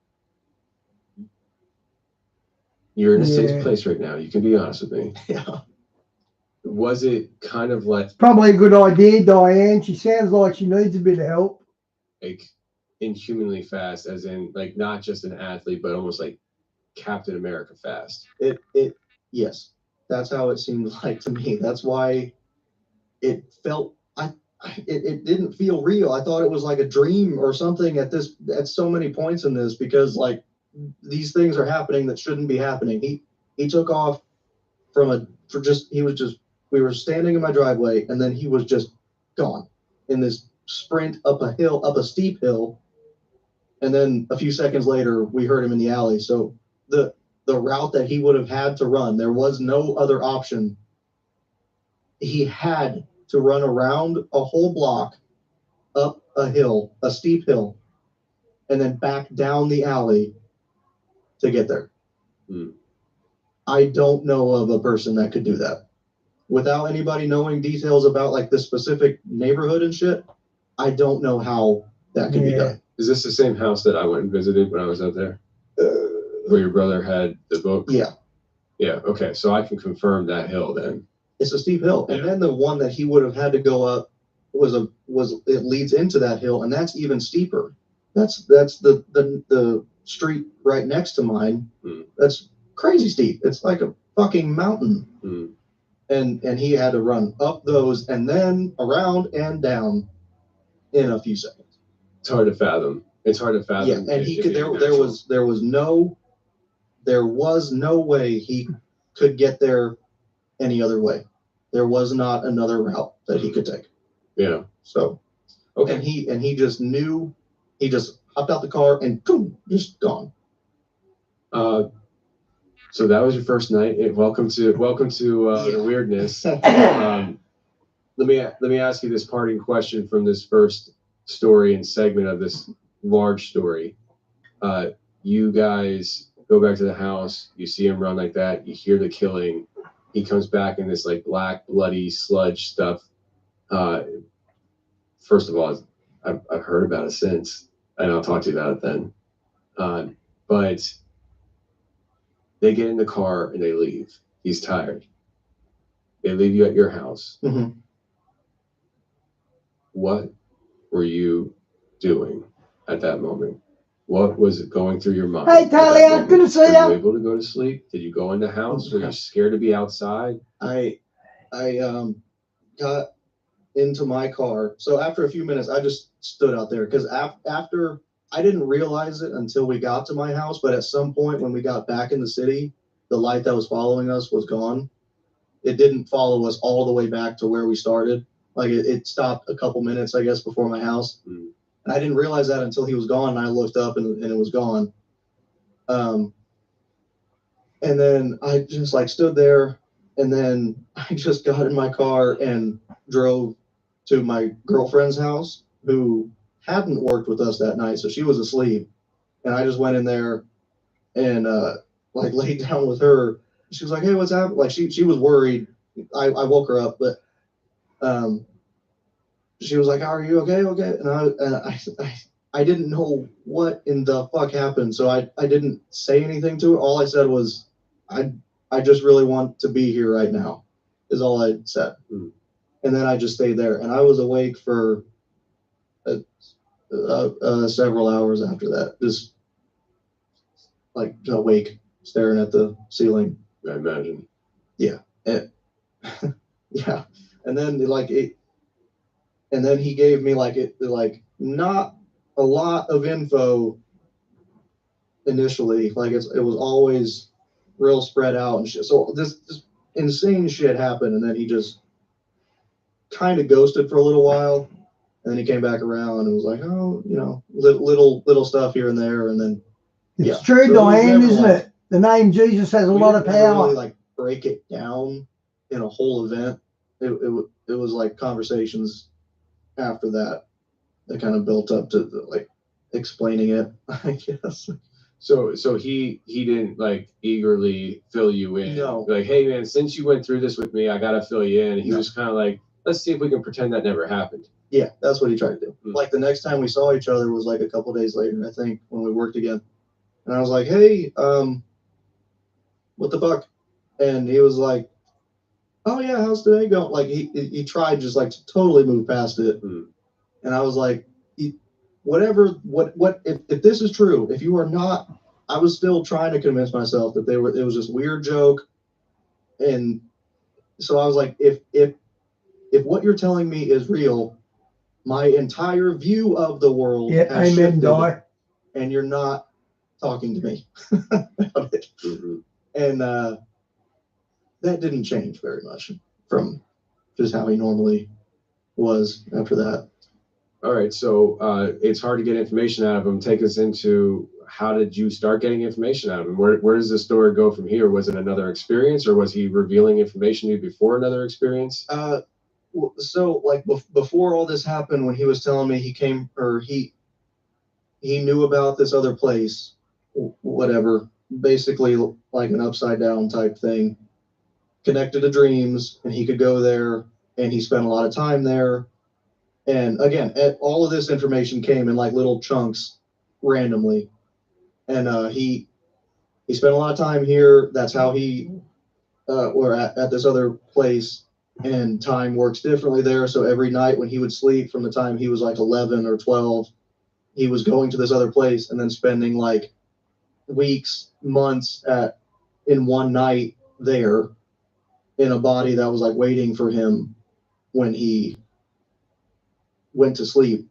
you're in a safe place right now. You can be honest with me. Yeah. Was it kind of like Probably a good idea, Diane. She sounds like she needs a bit of help. inhumanly fast, as in like not just an athlete, but almost like Captain America fast. Yes, that's how it seemed like to me. That's why it felt, it didn't feel real. I thought it was like a dream or something at so many points in this, because like these things are happening that shouldn't be happening. He took off we were standing in my driveway, and then he was just gone in this sprint up a steep hill. And then a few seconds later, we heard him in the alley. So the route that he would have had to run, there was no other option. He had to run around a whole block, up a steep hill, and then back down the alley to get there. I don't know of a person that could do that without anybody knowing details about like the specific neighborhood and shit. I don't know how that could be done. Is this the same house that I went and visited when I was out there? Where your brother had the book? Yeah. Yeah. Okay. So I can confirm that hill then. It's a steep hill. And then the one that he would have had to go up it leads into that hill, and that's even steeper. That's the street right next to mine. That's crazy steep. It's like a fucking mountain. And he had to run up those and then around and down in a few seconds. It's hard to fathom. Yeah, and he could. There was no way he could get there any other way. There was not another route that he could take. Yeah. So, okay. And he just knew. He just hopped out the car and boom, just gone. So that was your first night. Welcome to the weirdness. Let me ask you this parting question from this first story and segment of this large story. You guys go back to the house. You see him run like that. You hear the killing. He comes back in this like black, bloody sludge stuff. First of all, I've heard about it since, and I'll talk to you about it then. But they get in the car and they leave. He's tired. They leave you at your house. Mm-hmm. What were you doing at that moment? What was it going through your mind? Hey, Talia, good to see you. Were you able to go to sleep? Did you go in the house? Were you scared to be outside? I got into my car. So after a few minutes, I just stood out there because after I didn't realize it until we got to my house. But at some point when we got back in the city, the light that was following us was gone. It didn't follow us all the way back to where we started. Like it stopped a couple minutes, I guess, before my house. And I didn't realize that until he was gone. And I looked up and it was gone. And then I just like stood there, and then I just got in my car and drove to my girlfriend's house, who hadn't worked with us that night. So she was asleep. And I just went in there and like laid down with her. She was like, "Hey, what's happening?" Like she was worried. I woke her up, but she was like, "Are you okay?" Okay. And I didn't know what in the fuck happened. So I didn't say anything to her. All I said was, I just really want to be here right now, is all I said. And then I just stayed there. And I was awake for several hours after that, just like awake, staring at the ceiling. I imagine. Yeah. Yeah. And then and then he gave me like not a lot of info initially. Like it was always real spread out and shit. So this insane shit happened, and then he just kind of ghosted for a little while, and then he came back around and was like, "Oh, little stuff here and there," and then it's true, so Diane, isn't it? The name Jesus has a lot of power. Really like break it down in a whole event. It was like conversations after that kind of built up to like explaining it, I guess. So he didn't like eagerly fill you in. No. Like, "Hey man, since you went through this with me, I gotta fill you in." He was kind of like, "Let's see if we can pretend that never happened." Yeah, that's what he tried to do. Like the next time we saw each other was like a couple days later, I think, when we worked again. And I was like, "Hey, what the fuck?" And he was like, "Oh yeah, how's today going?" Like he tried just like to totally move past it. And I was like, whatever, if this is true, if you are not, I was still trying to convince myself that it was this weird joke. And so I was like, if what you're telling me is real, my entire view of the world Yeah, has amen, shifted, Di. and you're not talking to me about it. And that didn't change very much from just how he normally was after that. All right, so it's hard to get information out of him. Take us into, how did you start getting information out of him? Where does the story go from here? Was it another experience, or was he revealing information to you before another experience? So like before all this happened, when he was telling me he knew about this other place, whatever, basically like an upside down type thing, connected to dreams, and he could go there, and he spent a lot of time there. And again, all of this information came in like little chunks randomly. And he spent a lot of time here. That's how he, or at this other place, and time works differently there. So every night when he would sleep, from the time he was like 11 or 12, he was going to this other place and then spending like weeks, months in one night there, in a body that was like waiting for him when he went to sleep.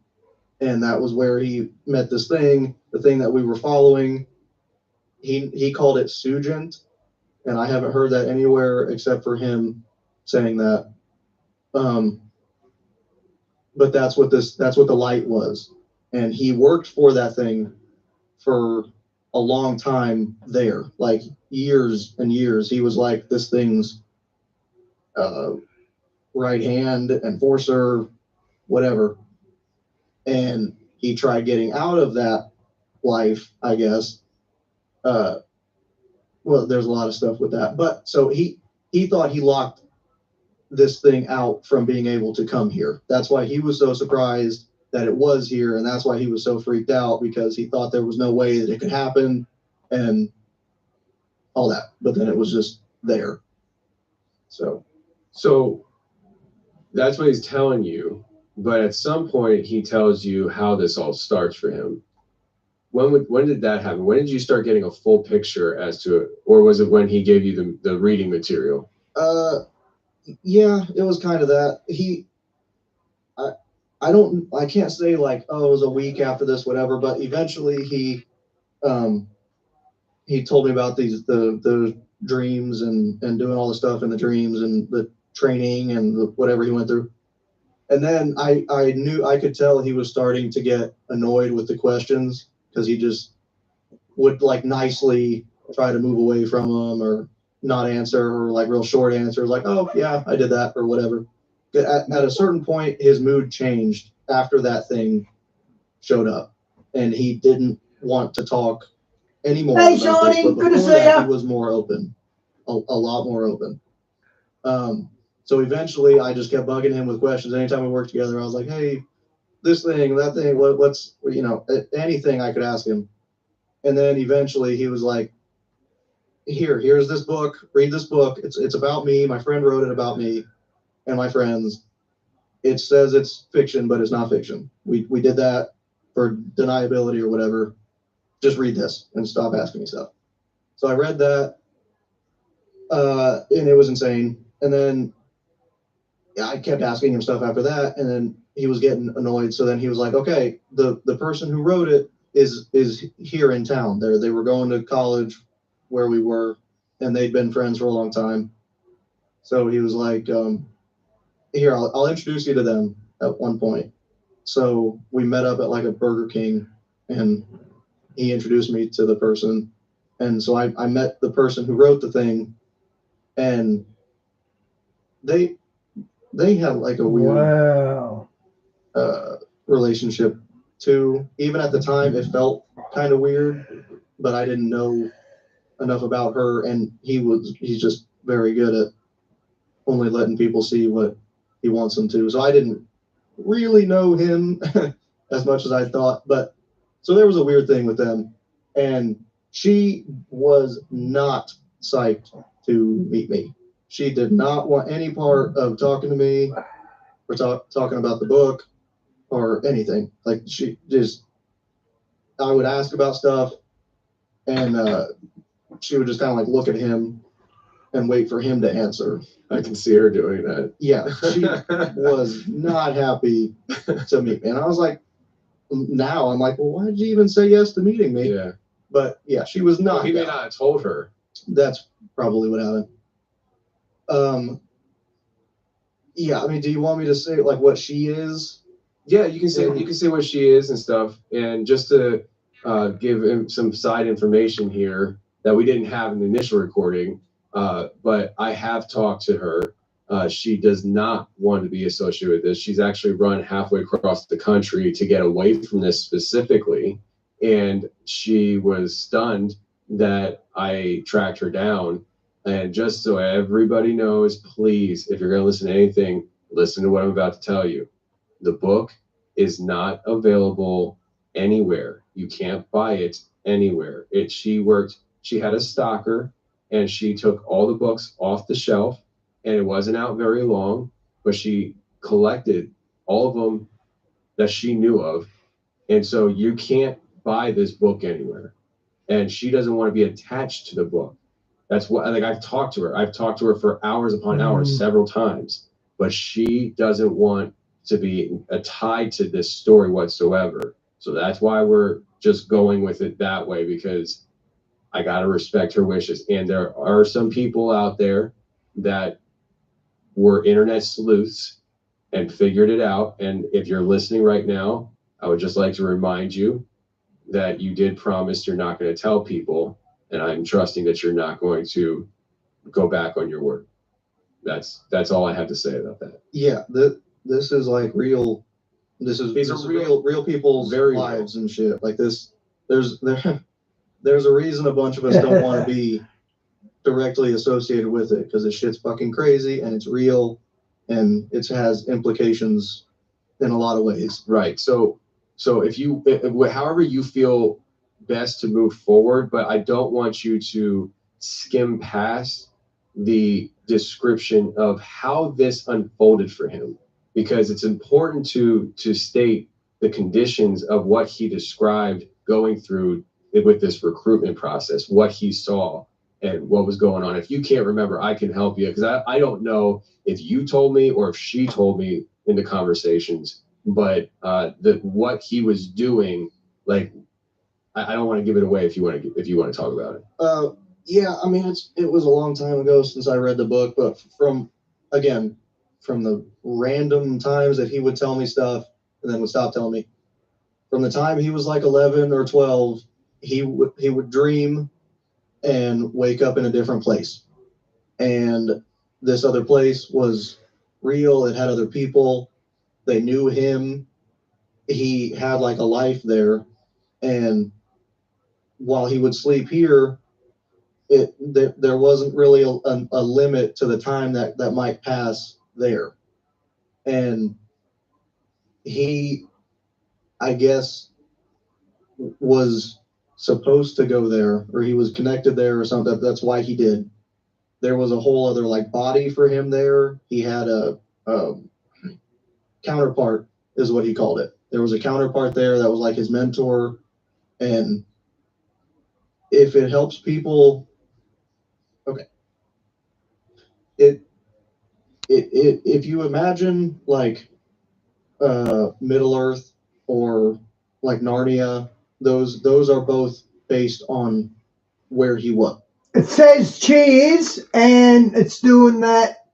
And that was where he met this thing, the thing that we were following. He called it Sugent, and I haven't heard that anywhere except for him saying that. But that's what the light was. And he worked for that thing for a long time there, like years and years. He was like this thing's right hand, enforcer, whatever. And he tried getting out of that life, I guess. Well, there's a lot of stuff with that. But so he thought he locked this thing out from being able to come here. That's why he was so surprised that it was here. And that's why he was so freaked out, because he thought there was no way that it could happen and all that. But then it was just there. So That's what he's telling you. But at some point, he tells you how this all starts for him. When did that happen? When did you start getting a full picture as to it? Or was it when he gave you the reading material? Yeah, it was kind of that. I can't say like, oh, it was a week after this, whatever, but eventually he told me about the dreams and doing all the stuff in the dreams and the training and whatever he went through. And then I knew, I could tell he was starting to get annoyed with the questions, because he just would like nicely try to move away from them, or not answer, or like real short answers, like, oh yeah, I did that, or whatever. At a certain point, his mood changed after that thing showed up, and he didn't want to talk anymore. Hey, Shawnee, good to see ya. He was more open, a lot more open. So eventually, I just kept bugging him with questions. Anytime we worked together, I was like, hey, this thing, that thing, what's, anything I could ask him. And then eventually he was like, here's this book, read this book. It's about me. My friend wrote it about me and my friends. It says it's fiction, but it's not fiction. We did that for deniability or whatever. Just read this and stop asking me stuff. So I read that, and it was insane. And then I kept asking him stuff after that, and then he was getting annoyed. So then he was like, okay, the person who wrote it is here in town. They were going to college where we were, and they'd been friends for a long time. So he was like, here, I'll introduce you to them at one point. So we met up at like a Burger King, and he introduced me to the person. And so I met the person who wrote the thing, and they had like a weird relationship too. Even at the time, it felt kind of weird, but I didn't know enough about her, and he's just very good at only letting people see what he wants them to. So I didn't really know him as much as I thought, but so there was a weird thing with them, and she was not psyched to meet me. She did not want any part of talking to me or talking about the book or anything. Like, she just I would ask about stuff, and she would just kind of like look at him and wait for him to answer. I can see her doing that. Yeah, she was not happy to meet me. And I was like, now I'm like, well, why did you even say yes to meeting me? Yeah. But yeah, she was not. Well, he may not have told her. That's probably what happened. Yeah, I mean, do you want me to say like what she is? Yeah, you can say what she is and stuff. And just to give him some side information here that we didn't have in the initial recording, but I have talked to her. She does not want to be associated with this. She's actually run halfway across the country to get away from this specifically. And she was stunned that I tracked her down. And just so everybody knows, please, if you're going to listen to anything, listen to what I'm about to tell you. The book is not available anywhere. You can't buy it anywhere. She had a stalker, and she took all the books off the shelf, and it wasn't out very long, but she collected all of them that she knew of. And so you can't buy this book anywhere. And she doesn't want to be attached to the book. That's what, like, I've talked to her for hours upon hours, several times, but she doesn't want to be tied to this story whatsoever. So that's why we're just going with it that way, because I got to respect her wishes. And there are some people out there that were internet sleuths and figured it out. And if you're listening right now, I would just like to remind you that you did promise you're not going to tell people, and I'm trusting that you're not going to go back on your word. That's all I have to say about that. Yeah, this is like real. These are real people's lives and shit. Like this, there's a reason a bunch of us don't want to be directly associated with it, because this shit's fucking crazy and it's real, and it has implications in a lot of ways. Right. So however you feel best to move forward, but I don't want you to skim past the description of how this unfolded for him, because it's important to state the conditions of what he described going through with this recruitment process, what he saw and what was going on. If you can't remember, I can help you, because I don't know if you told me or if she told me in the conversations, but what he was doing, like, I don't want to give it away if you want to talk about it. Yeah, I mean, it was a long time ago since I read the book, but from the random times that he would tell me stuff and then would stop telling me, from the time he was like 11 or 12, he would dream and wake up in a different place. And this other place was real. It had other people. They knew him. He had like a life there. And while he would sleep here, there wasn't really a limit to the time that might pass there. And he, I guess, was supposed to go there, or he was connected there or something. That's why he did. There was a whole other like body for him there. He had a counterpart, is what he called it. There was a counterpart there that was like his mentor. And if it helps people, okay. If you imagine like Middle Earth or like Narnia, those are both based on where he was. It says cheers, and it's doing that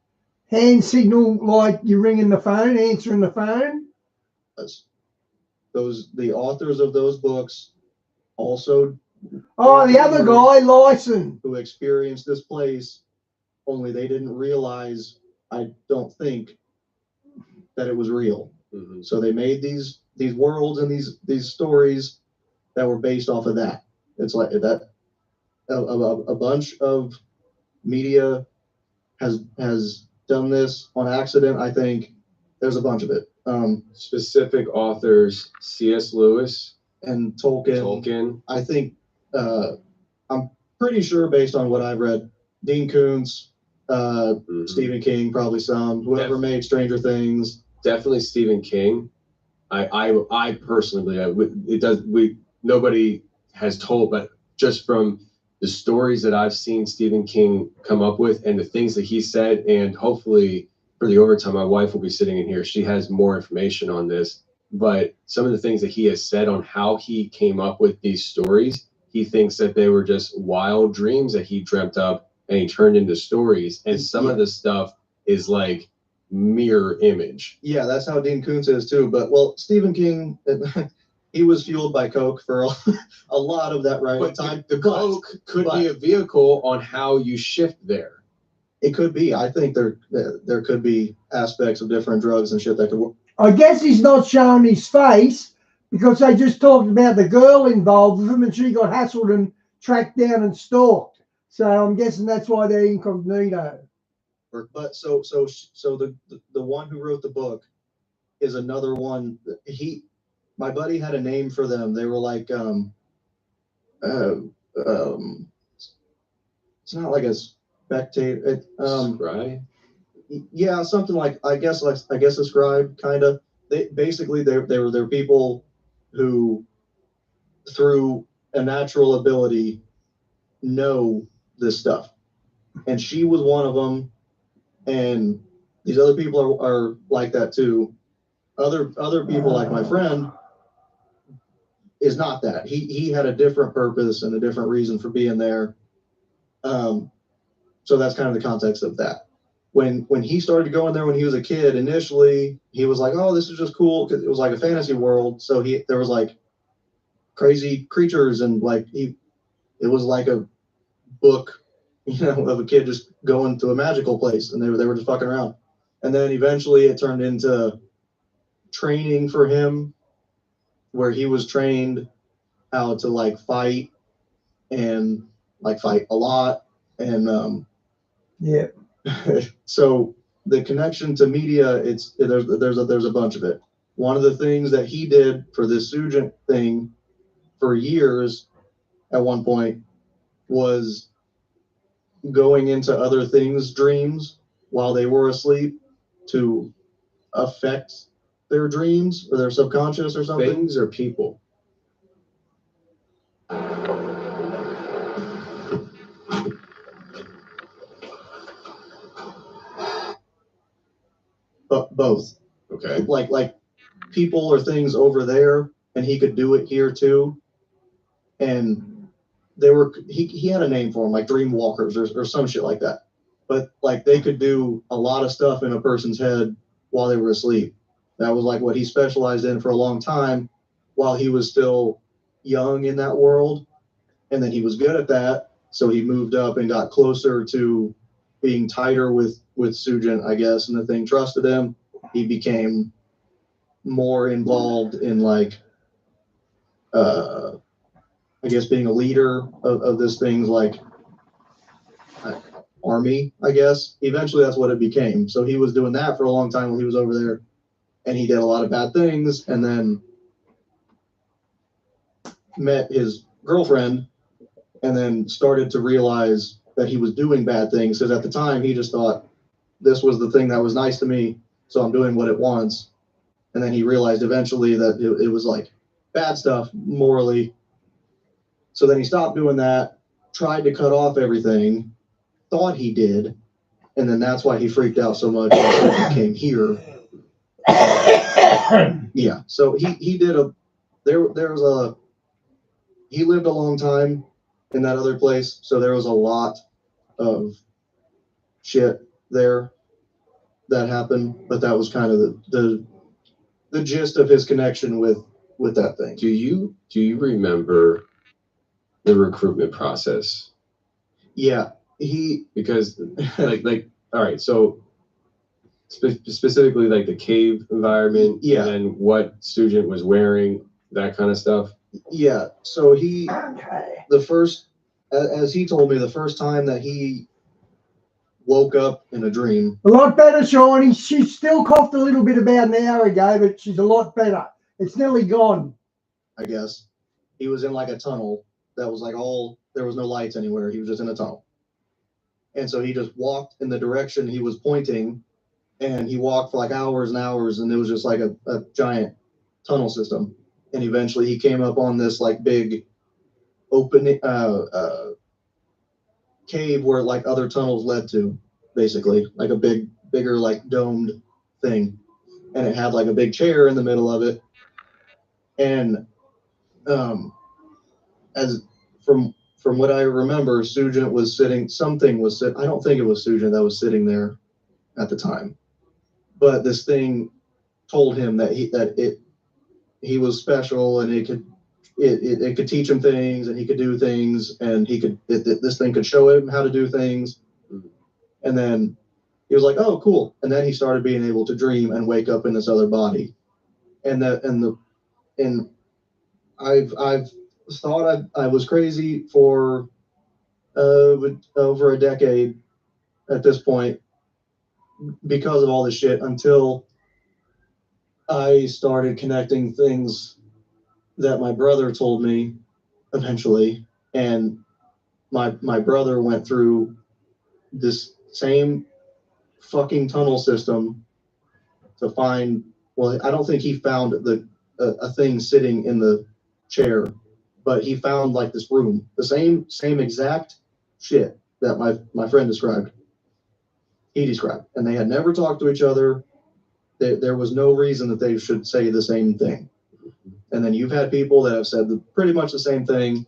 hand signal like you're ringing the phone, answering the phone. The authors of those books also. Oh, the other guy, Lyson, who experienced this place, only they didn't realize, I don't think, that it was real. Mm-hmm. So they made these worlds and these stories that were based off of that. It's like that. A bunch of media has done this on accident. I think there's a bunch of it. Specific authors: C.S. Lewis and Tolkien. I think I'm pretty sure, based on what I've read, Dean Koontz, Stephen King, probably some. Whoever made Stranger Things. Definitely Stephen King. I personally believe nobody has told, but just from the stories that I've seen Stephen King come up with and the things that he said, and hopefully for the overtime, my wife will be sitting in here. She has more information on this, but some of the things that he has said on how he came up with these stories, he thinks that they were just wild dreams that he dreamt up and he turned into stories. And some of the stuff is like mirror image. Yeah, that's how Dean Koontz is too. But well, Stephen King, he was fueled by Coke for a lot of that writing But time. the Coke could be a vehicle on how you shift there. It could be. I think there could be aspects of different drugs and shit that could work. I guess he's not showing his face because they just talked about the girl involved with him and she got hassled and tracked down and stalked. So I'm guessing that's why they're incognito. But so the one who wrote the book is another one. My buddy had a name for them. They were like it's not like a spectator. Right? Yeah, something like I guess a scribe kind of. They were people who through a natural ability know this stuff, and she was one of them. And these other people are like that too. Other people like my friend is not that. He had a different purpose and a different reason for being there. So that's kind of the context of that. When he started going there when he was a kid, initially he was like, "Oh, this is just cool," because it was like a fantasy world. So there was like crazy creatures and like it was like a book, of a kid just going to a magical place, and they were just fucking around. And then eventually it turned into training for him, where he was trained how to like fight and like fight a lot. And Yeah. so the connection to media, there's a bunch of it. One of the things that he did for this Sugent thing for years at one point was going into other things' dreams while they were asleep to affect their dreams or their subconscious or something. Things or people? But both. Okay. Like people or things over there, and he could do it here too. And he had a name for them, like dream walkers or some shit like that. But like they could do a lot of stuff in a person's head while they were asleep. That was like what he specialized in for a long time while he was still young in that world. And then he was good at that. So he moved up and got closer to being tighter with Sugent, I guess. And the thing trusted him. He became more involved in like, I guess being a leader of this thing's like army, I guess. Eventually that's what it became. So he was doing that for a long time when he was over there, and he did a lot of bad things, and then met his girlfriend and then started to realize that he was doing bad things, because at the time he just thought this was the thing that was nice to me, so I'm doing what it wants. And then he realized eventually that it was like bad stuff morally. So then he stopped doing that, tried to cut off everything, thought he did, and then that's why he freaked out so much when he came here. Yeah, so he did he lived a long time in that other place, so there was a lot of shit there that happened, but that was kind of the gist of his connection with that thing. Do you remember the recruitment process? Yeah, because like all right, so specifically like the cave environment, yeah, and then what Sugent was wearing, that kind of stuff. Yeah, so the first, as he told me, the first time that he woke up in a dream. A lot better, Shawnee. She still coughed a little bit about an hour ago, but she's a lot better. It's nearly gone. I guess. He was in like a tunnel that was like there was no lights anywhere. He was just in a tunnel. And so he just walked in the direction he was pointing, and he walked for like hours and hours, and it was just like a giant tunnel system. and eventually he came up on this like big open cave where like other tunnels led to, basically like a bigger like domed thing, and it had like a big chair in the middle of it. And as from what I remember, Sugent was sitting. Something was sit. I don't think it was Sugent that was sitting there at the time, but this thing told him that he was special, and it could teach him things, and he could do things, and this thing could show him how to do things. And then he was like, "Oh, cool!" And then he started being able to dream and wake up in this other body, and I've thought I was crazy for over a decade at this point because of all this shit, until I started connecting things that my brother told me eventually. And my brother went through this same fucking tunnel system to find, well, I don't think he found a thing sitting in the chair, but he found like this room, the same exact shit that my friend described. He described, and they had never talked to each other. There was no reason that they should say the same thing. And then you've had people that have said pretty much the same thing.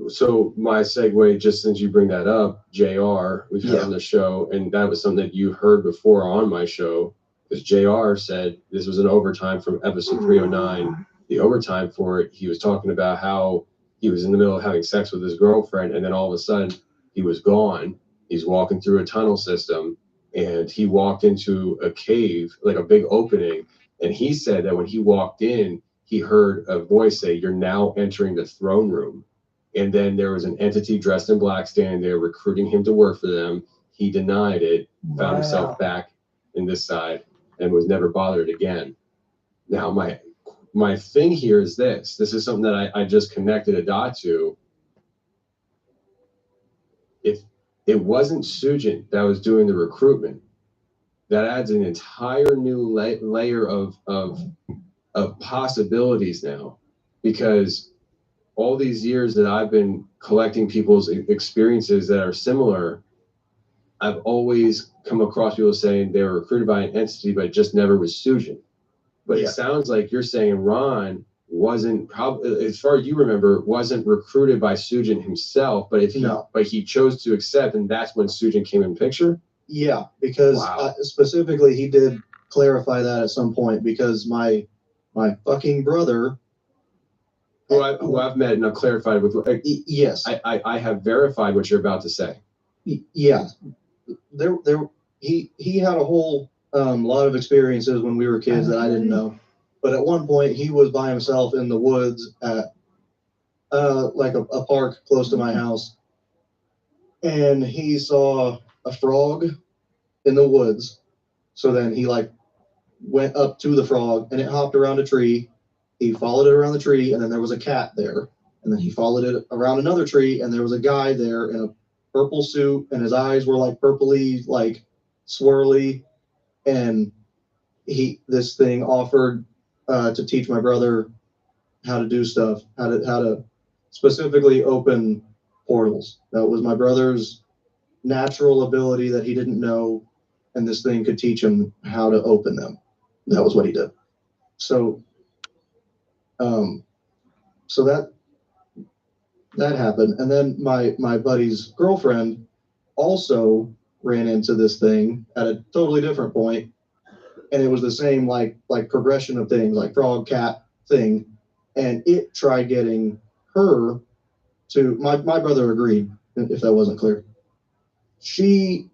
So my segue, just since you bring that up, JR, we've had Yeah. on the show, and that was something that you heard before on my show, because JR said this was an overtime from episode 309. The overtime for it, he was talking about how he was in the middle of having sex with his girlfriend, and then all of a sudden he was gone. He's walking through a tunnel system, and he walked into a cave, like a big opening. And he said that when he walked in, he heard a voice say, "You're now entering the throne room." And then there was an entity dressed in black standing there recruiting him to work for them. He denied it, found himself back in this side, and was never bothered again. Now, my thing here is this. This is something that I just connected a dot to. If it wasn't Sugent that was doing the recruitment, that adds an entire new layer of possibilities now, because all these years that I've been collecting people's experiences that are similar, I've always come across people saying they were recruited by an entity, but just never was Sugent. But Yeah. It sounds like you're saying Ron wasn't, as far as you remember, wasn't recruited by Sugent himself, but he chose to accept, and that's when Sugent came in picture. Yeah, because Wow. Specifically, he did clarify that at some point, because my fucking brother, Who I've met and I've clarified with. Yes, I have verified what you're about to say. Yeah, he had a whole lot of experiences when we were kids that I didn't know. But at one point, he was by himself in the woods at like a park close to my house, and he saw a frog in the woods. So then he like went up to the frog, and it hopped around a tree. He followed it around the tree, and then there was a cat there. And then he followed it around another tree, and there was a guy there in a purple suit, and his eyes were like purpley, like swirly. And this thing offered to teach my brother how to do stuff, how to specifically open portals. That was my brother's natural ability that he didn't know, and this thing could teach him how to open them. That was what he did. So that happened. And then my buddy's girlfriend also ran into this thing at a totally different point, and it was the same like progression of things, like frog cat thing, and it tried getting her to my brother agreed, if that wasn't clear. He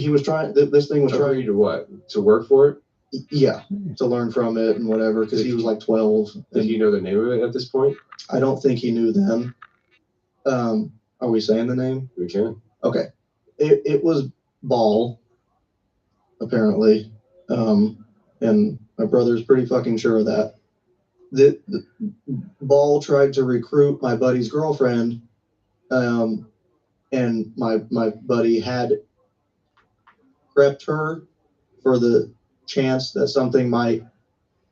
was trying, this thing was trying to what? To work for it? Yeah, to learn from it and whatever, because he was like 12. Did he know the name of it at this point? I don't think he knew then. Are we saying the name? We can. Okay. It was Ball, apparently. And my brother's pretty fucking sure of that. The Ball tried to recruit my buddy's girlfriend, and my buddy had prepped her for the chance that something might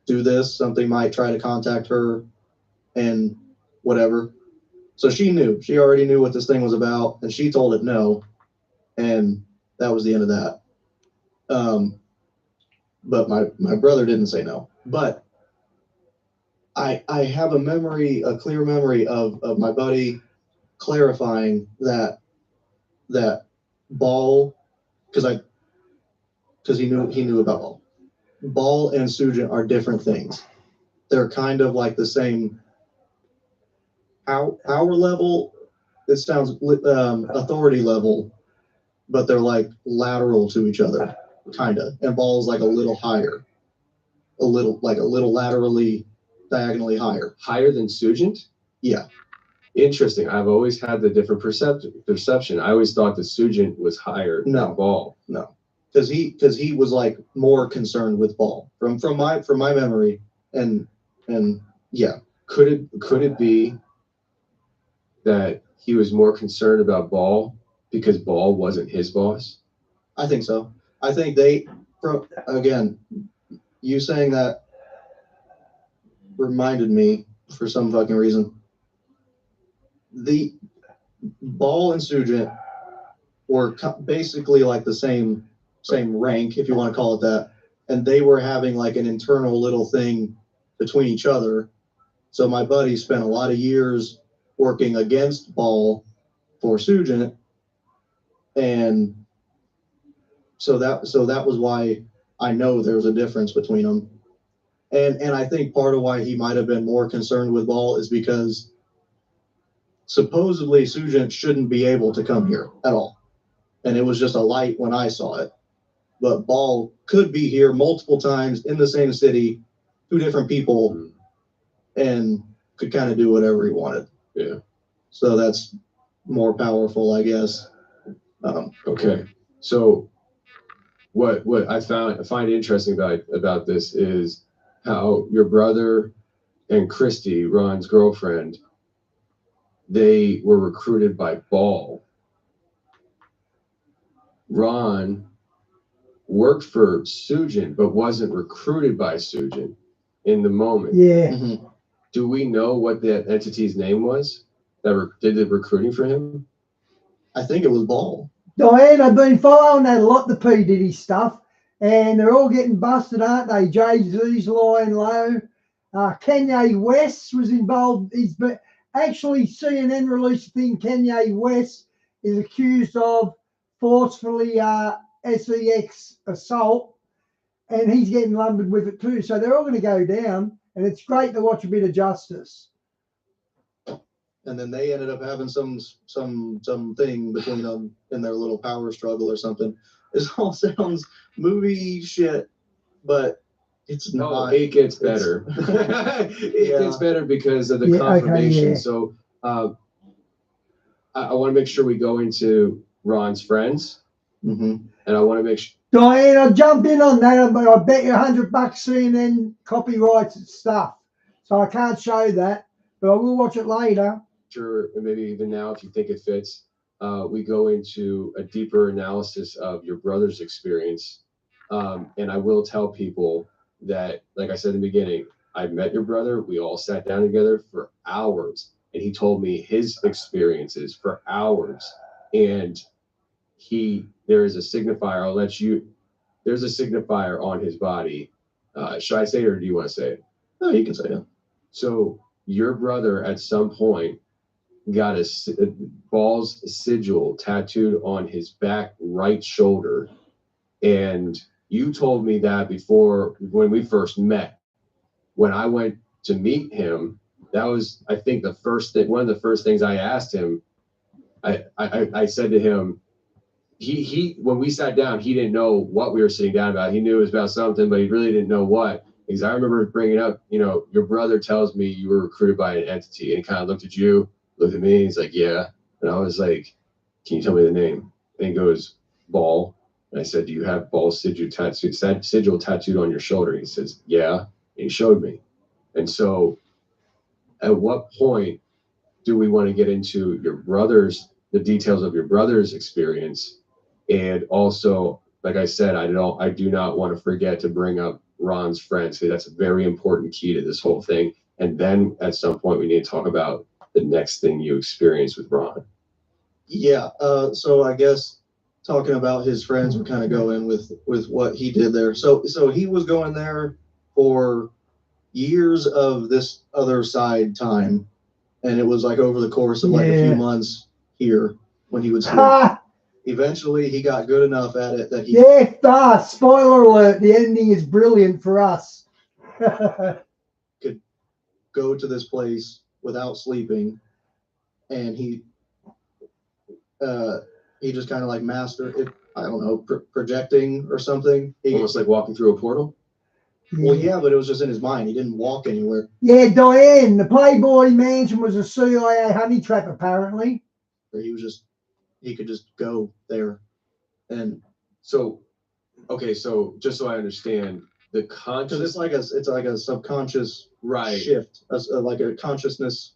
do this. Something might try to contact her and whatever. So she already knew what this thing was about, and she told it no. And that was the end of that. But my brother didn't say no. But I have a clear memory of my buddy clarifying that Ball, because he knew about Ball. Ball and Sujin are different things. They're kind of like the same power level. It sounds authority level, but they're like lateral to each other, kinda. And Ball's like a little higher, a little laterally, diagonally higher. Higher than Sujin? Yeah. Interesting. I've always had the different perception. I always thought that Sujin was higher than Ball. No, because he was like more concerned with Ball from my memory, and yeah. Could it be that he was more concerned about Ball because Ball wasn't his boss? I think so. I think again, you saying that reminded me for some fucking reason. The Ball and Sujin were basically like the same rank, if you want to call it that, and they were having like an internal little thing between each other. So my buddy spent a lot of years working against Ball for Sujin, and so that was why I know there's a difference between them, and I think part of why he might have been more concerned with Ball is because supposedly Sujin shouldn't be able to come here at all, and it was just a light when I saw it. But Ball could be here multiple times in the same city, 2 different people, and could kind of do whatever he wanted. Yeah. So that's more powerful, I guess. Okay. So what I find interesting about this is how your brother and Christy, Ron's girlfriend, they were recruited by Ball. Ron worked for Sujin, but wasn't recruited by Sujin in the moment. Yeah. Mm-hmm. Do we know what that entity's name was that did the recruiting for him? I think it was Ball. Diane, I've been following that a lot, the P. Diddy stuff, and they're all getting busted, aren't they? Jay-Z's lying low. Kanye West was involved. Actually, CNN released a thing. Kanye West is accused of forcefully sex assault, and he's getting lumbered with it too. So they're all going to go down, and it's great to watch a bit of justice. And then they ended up having some thing between them in their little power struggle or something. This all sounds movie shit, but it's not. It gets better. It gets better because of the confirmation. Okay, yeah. So I want to make sure we go into Ron's friends, and I want to make sure. Diane, I'll jump in on that, but I bet you $100 CNN copyrights stuff, so I can't show that, but I will watch it later. Sure, and maybe even now if you think it fits, we go into a deeper analysis of your brother's experience, and I will tell people that, like I said in the beginning, I met your brother. We all sat down together for hours, and he told me his experiences for hours. And there is a signifier. There's a signifier on his body. Should I say it, or do you want to say it? No, you can say it. So your brother at some point got a Ball's sigil tattooed on his back right shoulder, and you told me that before when we first met. When I went to meet him, that was, I think, one of the first things I asked him. I said to him, he when we sat down, he didn't know what we were sitting down about. He knew it was about something, but he really didn't know what. Because I remember bringing up, your brother tells me you were recruited by an entity, and he kind of looked at you, looked at me, he's like, yeah. And I was like, can you tell me the name? And he goes, Ball. And I said, do you have Ball's sigil tattooed on your shoulder? He says, yeah. And he showed me. And so at what point do we want to get into the details of your brother's experience? And also, like I said, I do not want to forget to bring up Ron's friends, because that's a very important key to this whole thing. And then at some point, we need to talk about the next thing you experienced with Ron. Yeah. So I guess talking about his friends would kind of go in with what he did there. So he was going there for years of this other side time, and it was like over the course of like a few months here when he would sleep. Ha! Eventually, he got good enough at it that he Yeah, spoiler alert, the ending is brilliant for us. could go to this place without sleeping, and he just kind of like mastered it. I don't know, projecting or something. Almost like walking through a portal. Well, yeah, but it was just in his mind. He didn't walk anywhere. Yeah, Diane, the Playboy Mansion was a CIA honey trap, apparently. Or he could just go there. And so, okay, so just so I understand, the because conscious, it's like a subconscious right? shift, like a consciousness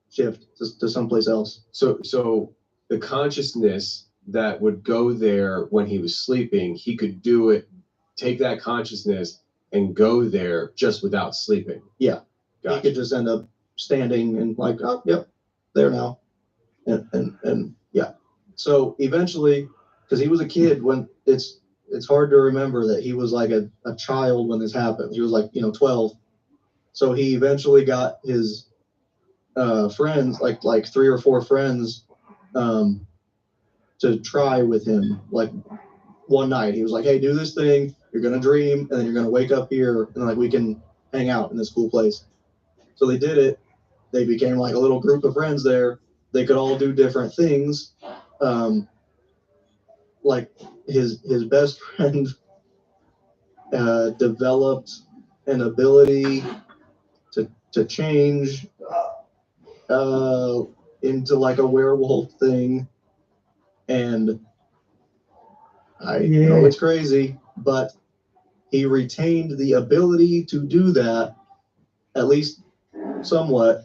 shift to someplace else. So the consciousness that would go there when he was sleeping, he could do it, take that consciousness and go there just without sleeping. Yeah. Gotcha. He could just end up standing and like, oh, yep, there now. And yeah. So eventually, because he was a kid when it's hard to remember that he was like a child when this happened. He was like, 12. So he eventually got his friends, like 3 or 4 friends, to try with him. Like one night, he was like, "Hey, do this thing. You're gonna dream, and then you're gonna wake up here, and like we can hang out in this cool place." So they did it. They became like a little group of friends there. They could all do different things. Like his best friend developed an ability to change into like a werewolf thing, and I know it's crazy, but he retained the ability to do that, at least somewhat,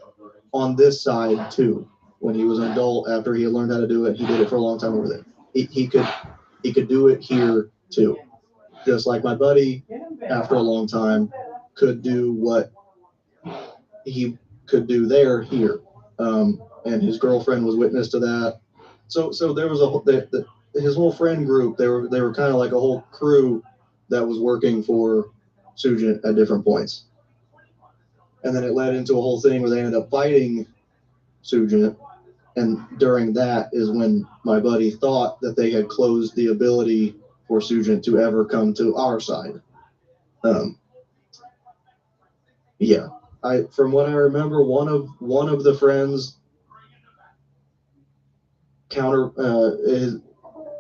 on this side too. When he was an adult, after he had learned how to do it, he did it for a long time over there. He could do it here too, just like my buddy, after a long time, could do what he could do there here, and his girlfriend was witness to that. So there was his whole friend group. They were kind of like a whole crew that was working for Sugin at different points, and then it led into a whole thing where they ended up fighting Sugin. And during that is when my buddy thought that they had closed the ability for Sugin to ever come to our side. Yeah, from what I remember, one of the friends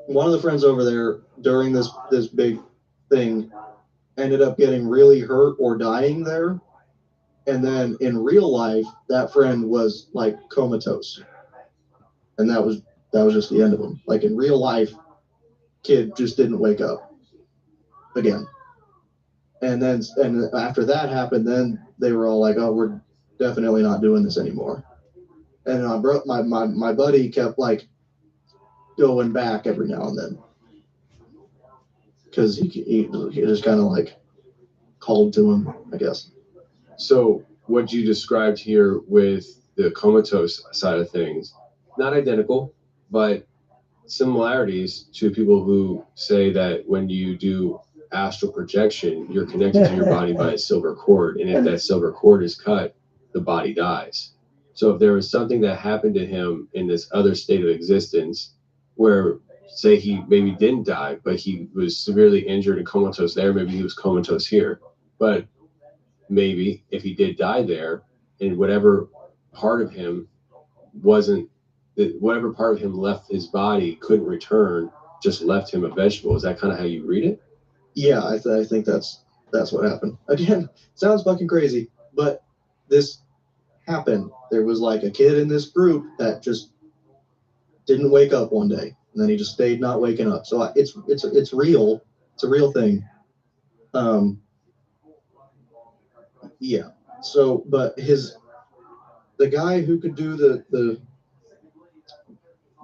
one of the friends over there during this big thing ended up getting really hurt or dying there, and then in real life that friend was like comatose, and that was just the end of him. Like in real life, kid just didn't wake up again. And after that happened, then they were all like, "Oh, we're definitely not doing this anymore." And my buddy kept like going back every now and then because he just kind of like called to him, I guess. So what you described here with the comatose side of things, not identical, but similarities to people who say that when you do astral projection, you're connected to your body by a silver cord, and if that silver cord is cut, the body dies. So if there was something that happened to him in this other state of existence where, say, he maybe didn't die, but he was severely injured and comatose there, maybe he was comatose here, but maybe if he did die there, and whatever part of him left his body couldn't return, just left him a vegetable. Is that kind of how you read it? Yeah, I think that's what happened. Again, sounds fucking crazy, but this happened. There was like a kid in this group that just didn't wake up one day, and then he just stayed not waking up. So it's real. It's a real thing. Yeah. So, but the guy who could do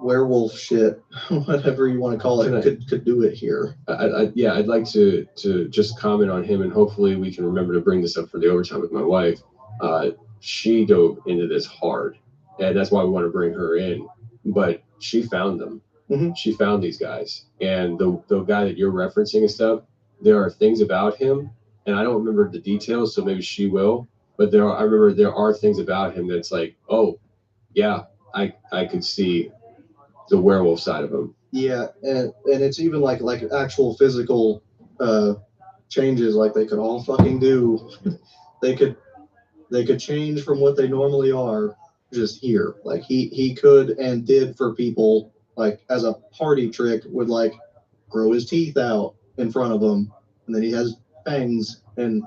werewolf shit, whatever you want to call it, could do it here. I'd like to just comment on him, and hopefully we can remember to bring this up for the overtime with my wife. She dove into this hard, and that's why we want to bring her in. But she found them. Mhm. She found these guys, and the guy that you're referencing and stuff. There are things about him, and I don't remember the details, so maybe she will. But I remember there are things about him that's like, oh, yeah, I could see the werewolf side of him. Yeah, and it's even like actual physical changes, like they could all fucking do. they could change from what they normally are just here. Like he could and did for people, like as a party trick, would like grow his teeth out in front of them, and then he has fangs, and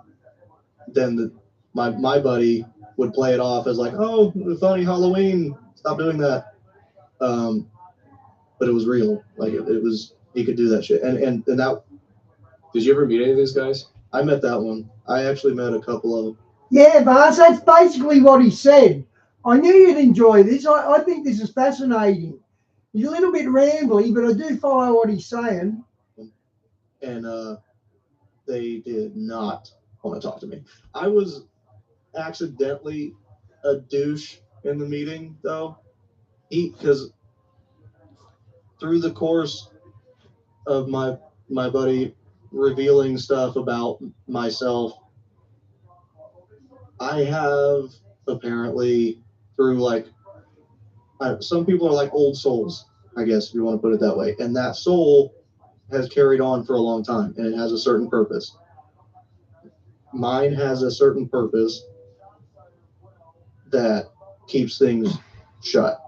then my buddy would play it off as like, oh, funny Halloween, stop doing that. But it was real. Like it was, he could do that shit. And that. Did you ever meet any of these guys? I met that one. I actually met a couple of them. Yeah, Vance, that's basically what he said. I knew you'd enjoy this. I think this is fascinating. He's a little bit rambly, but I do follow what he's saying. And they did not want to talk to me. I was accidentally a douche in the meeting, though. Because through the course of my buddy revealing stuff about myself, I have apparently, through like, some people are like old souls, I guess, if you want to put it that way. And that soul has carried on for a long time, and it has a certain purpose. Mine has a certain purpose that keeps things shut.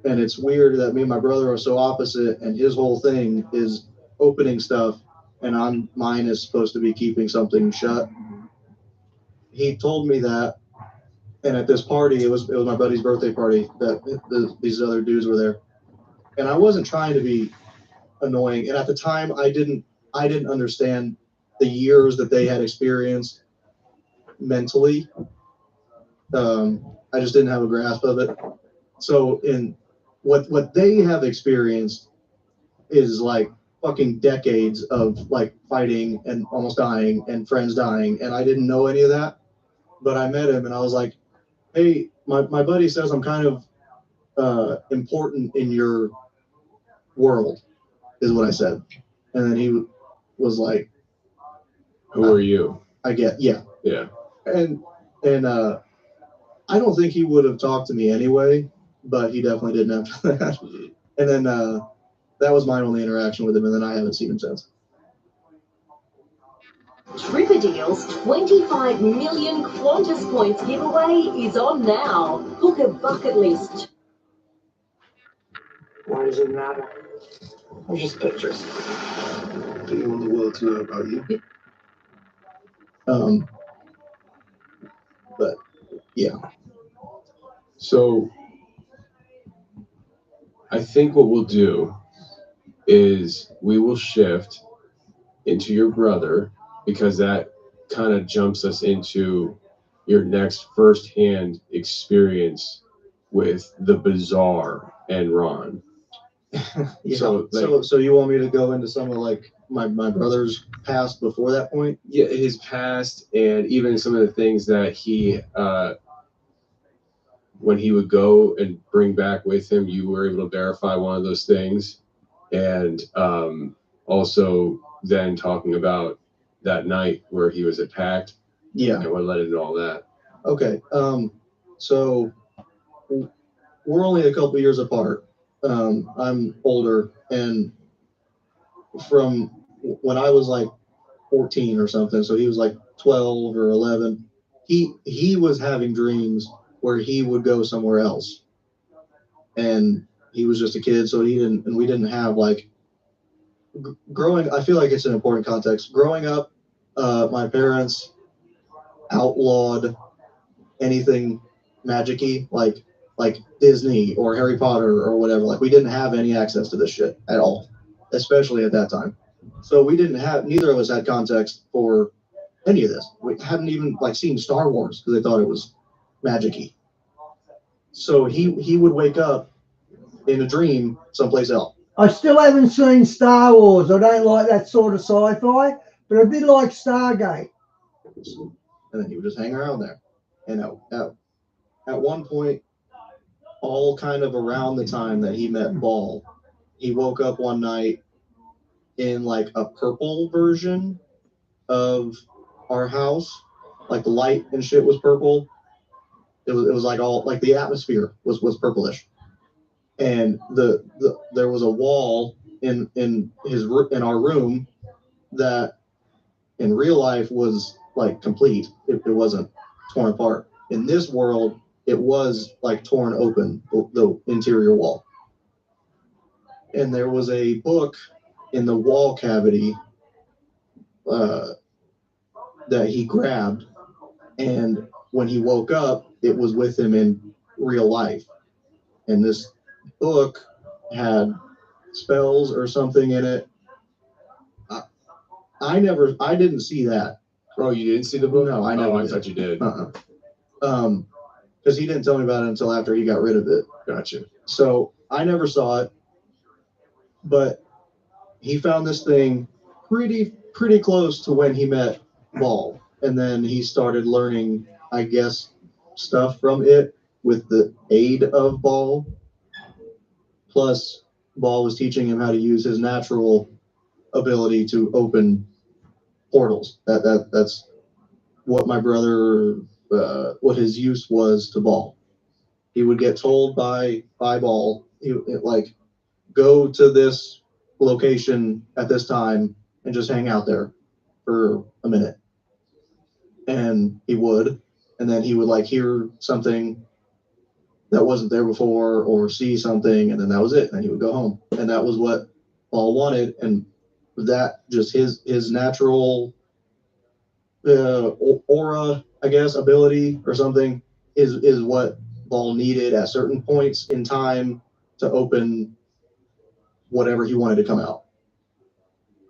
And it's weird that me and my brother are so opposite, and his whole thing is opening stuff, and mine is supposed to be keeping something shut. He told me that, and at this party, it was my buddy's birthday party, that these other dudes were there, and I wasn't trying to be annoying. And at the time, I didn't understand the years that they had experienced mentally. I just didn't have a grasp of it. So in what they have experienced is like fucking decades of like fighting and almost dying and friends dying, and I didn't know any of that. But I met him and I was like, hey, my buddy says I'm kind of important in your world, is what I said. And then he was like, who are you? I get, yeah. And I don't think he would have talked to me anyway, but he definitely didn't after that. And then that was my only interaction with him, and then I haven't seen him since. Tripadeal's 25 million Qantas points giveaway is on now. Book a bucket list. Why does it matter? They're just pictures. Do you want the world to know about you? But yeah. So I think what we'll do is we will shift into your brother, because that kind of jumps us into your next firsthand experience with the Bizarre and Ron. Yeah. So you want me to go into some of like my brother's past before that point? Yeah, his past, and even some of the things that he when he would go and bring back with him, you were able to verify one of those things. And also then talking about that night where he was attacked. Yeah. And what led into all that. Okay. So we're only a couple years apart. I'm older, and from when I was like 14 or something, so he was like 12 or 11, he was having dreams where he would go somewhere else, and he was just a kid, so we didn't have like growing. I feel like it's an important context. Growing up, my parents outlawed anything magic-y, like Disney or Harry Potter or whatever. Like, we didn't have any access to this shit at all, especially at that time. So neither of us had context for any of this. We hadn't even like seen Star Wars because they thought it was magic-y. So he would wake up in a dream someplace else. I still haven't seen Star Wars. I don't like that sort of sci-fi, but I did like Stargate. And then he would just hang around there. And at one point, all kind of around the time that he met Ball, he woke up one night in like a purple version of our house. Like the light and shit was purple. It was like all like the atmosphere was purplish. And there was a wall in our room that in real life was like complete. It wasn't torn apart. In this world, it was like torn open, the interior wall. And there was a book in the wall cavity that he grabbed. And when he woke up, it was with him in real life. And this book had spells or something in it. I didn't see that. Oh, you didn't see the book? No, I never. I thought you did. Because he didn't tell me about it until after he got rid of it. Gotcha. So I never saw it, but he found this thing pretty close to when he met Ball, and then he started learning, I guess, stuff from it with the aid of Ball. Plus, Ball was teaching him how to use his natural ability to open portals. That's what my brother, what his use was to Ball. He would get told by Ball, like, go to this location at this time and just hang out there for a minute. And he would, and then he would like hear something that wasn't there before or see something, and then that was it. And he would go home. And that was what Ball wanted. And that just his natural aura, I guess, ability or something is what Ball needed at certain points in time to open whatever he wanted to come out.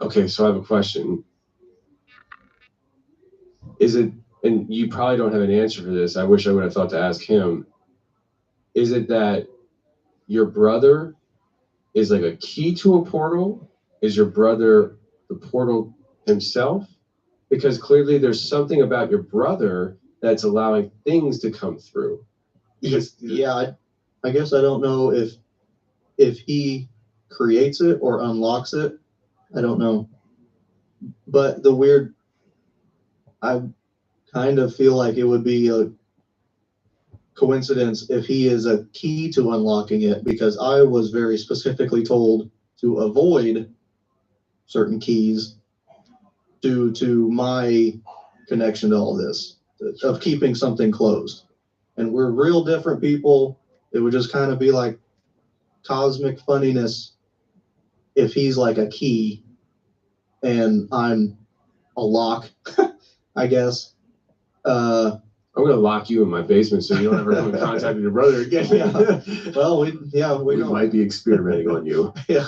Okay, so I have a question. Is it, and you probably don't have an answer for this, I wish I would have thought to ask him, is it that your brother is like a key to a portal? Is your brother the portal himself? Because clearly there's something about your brother that's allowing things to come through. Because, yeah, I guess I don't know if he creates it or unlocks it. I don't know. But I kind of feel like it would be a coincidence if he is a key to unlocking it, because I was very specifically told to avoid certain keys due to my connection to all this, of keeping something closed. And we're real different people. It would just kind of be like cosmic funniness if he's like a key and I'm a lock, I guess. I'm going to lock you in my basement so you don't ever come in contact with your brother again. Yeah. Well, we might be experimenting on you. Yeah.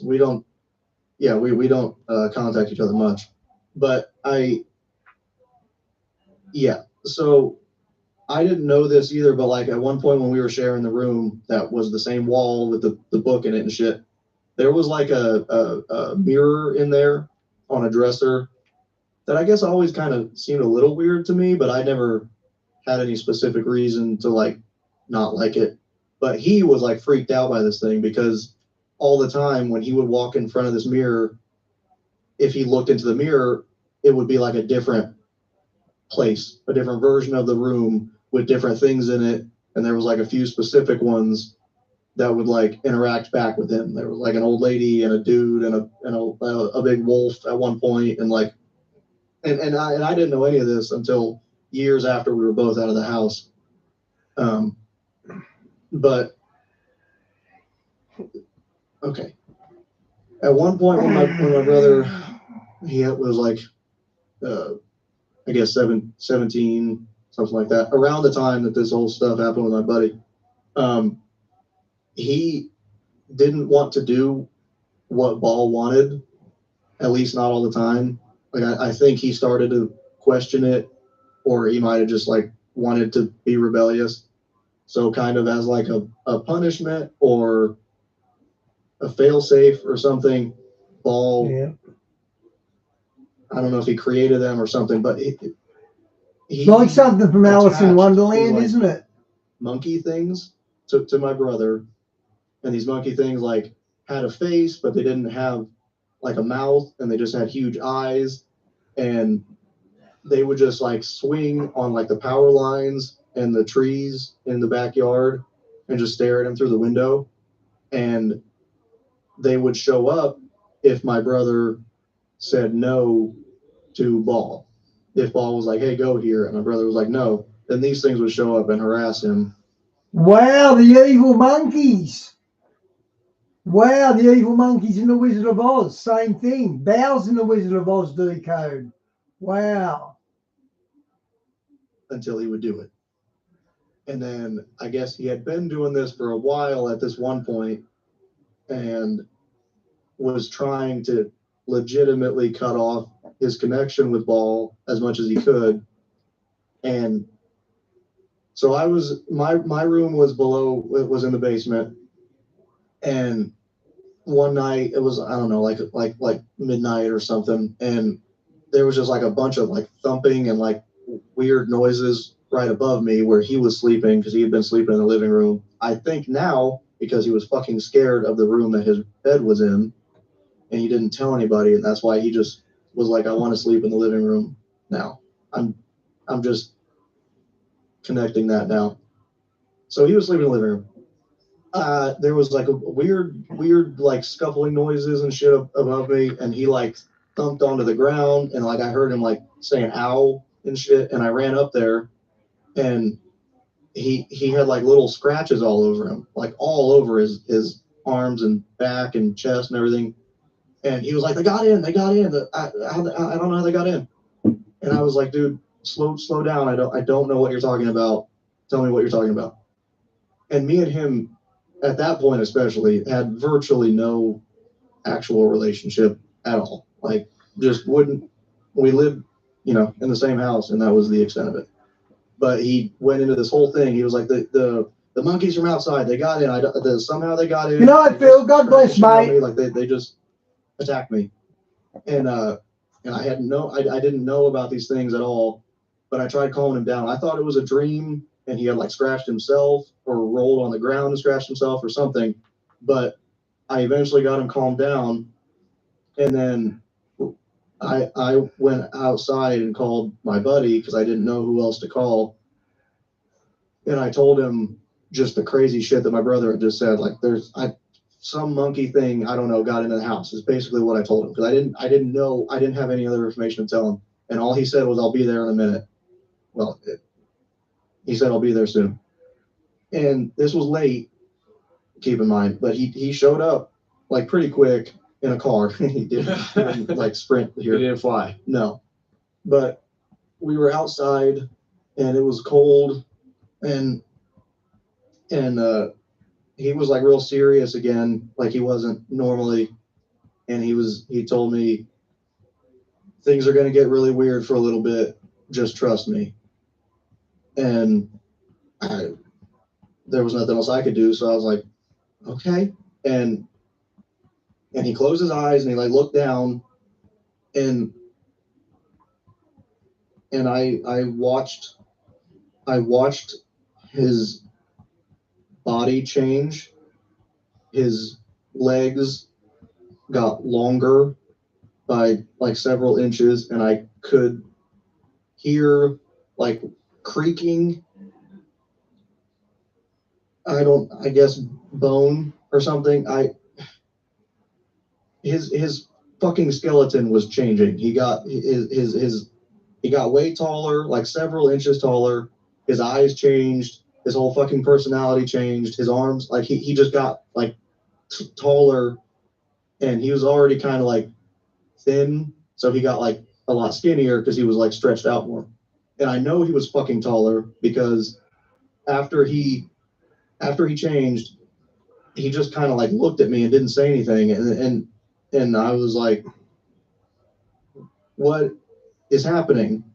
We don't contact each other much, but so I didn't know this either, but like at one point when we were sharing the room that was the same wall with the book in it and shit, there was like a mirror in there on a dresser that I guess always kind of seemed a little weird to me, but I never had any specific reason to like not like it. But he was like freaked out by this thing because all the time when he would walk in front of this mirror, if he looked into the mirror, it would be like a different place, a different version of the room with different things in it. And there was like a few specific ones that would like interact back with him. There was like an old lady and a dude and a big wolf at one point, and like, and I didn't know any of this until years after we were both out of the house. But okay, at one point when my brother, he was like, I guess 17, something like that, around the time that this whole stuff happened with my buddy, he didn't want to do what Ball wanted, at least not all the time. Like I think he started to question it, or he might have just like wanted to be rebellious. So kind of as like a punishment or a fail-safe or something, Ball, Yeah. I don't know if he created them or something, but he Like something from Alice in attached Wonderland, to, like, isn't it? monkey things to my brother. And these monkey things like had a face, but they didn't have like a mouth, and they just had huge eyes. And they would just like swing on like the power lines and the trees in the backyard and just stare at him through the window. And they would show up if my brother said no to Ball. If Ball was like, hey, go here, and my brother was like, no, then these things would show up and harass him. Wow, the evil monkeys. Wow, the evil monkeys in the Wizard of Oz. Same thing. Bow's in the Wizard of Oz decode. Wow. Until he would do it. And then I guess he had been doing this for a while at this one point and was trying to legitimately cut off his connection with Ball as much as he could. And so I was, my room was below, it was in the basement. And one night it was, I don't know, like midnight or something. And there was just like a bunch of like thumping and like weird noises right above me where he was sleeping, because he had been sleeping in the living room. I think now because he was fucking scared of the room that his bed was in, and he didn't tell anybody, and that's why he just was like, I want to sleep in the living room now. I'm just connecting that now. So he was sleeping in the living room. There was like a weird like scuffling noises and shit above me, and he like thumped onto the ground, and like I heard him like saying ow and shit, and I ran up there, and he had like little scratches all over him, like all over his arms and back and chest and everything. And he was like, they got in. I don't know how they got in. And I was like, dude, slow down. I don't know what you're talking about. Tell me what you're talking about. And me and him, at that point especially, had virtually no actual relationship at all. Like, just wouldn't. We lived, in the same house, and that was the extent of it. But he went into this whole thing. He was like, the monkeys from outside, they got in. Somehow they got in. You know what, Phil? God bless, mate. Like they just attacked me. And I didn't know about these things at all, but I tried calming him down. I thought it was a dream, and he had like scratched himself or rolled on the ground and scratched himself or something. But I eventually got him calmed down, and then I went outside and called my buddy because I didn't know who else to call. And I told him just the crazy shit that my brother had just said. Like, some monkey thing, I don't know, got into the house is basically what I told him, because I didn't know, I didn't have any other information to tell him. And all he said was, I'll be there in a minute. Well, he said, I'll be there soon. And this was late, keep in mind, but he showed up like pretty quick in a car. He didn't like sprint here. He didn't fly. No. But we were outside and it was cold, and he was like real serious again, like he wasn't normally. And he told me, things are going to get really weird for a little bit. Just trust me. And there was nothing else I could do. So I was like, okay. And he closed his eyes and he like looked down, and I watched his body change. His legs got longer by like several inches, and I could hear like creaking. I guess bone or something. His fucking skeleton was changing. He got he got way taller, like several inches taller. His eyes changed. His whole fucking personality changed. His arms, like he just got like taller, and he was already kind of like thin, so he got like a lot skinnier because he was like stretched out more. And I know he was fucking taller because after he changed, he just kind of like looked at me and didn't say anything, and I was like, what is happening?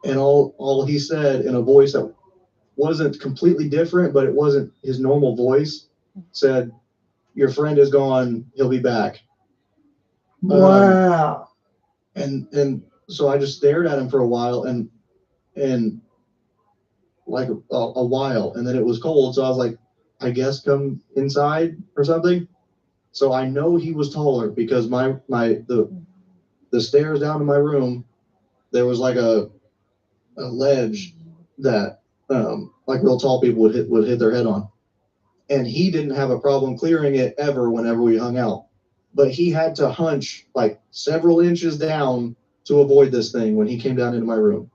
And all he said in a voice that wasn't completely different, but it wasn't his normal voice, said, "Your friend is gone. He'll be back." Wow. And so I just stared at him for a while and like a while, and then it was cold. So I was like, I guess come inside or something. So I know he was taller because the stairs down to my room, there was like a ledge that like real tall people would hit their head on. And he didn't have a problem clearing it ever whenever we hung out. But he had to hunch like several inches down to avoid this thing when he came down into my room.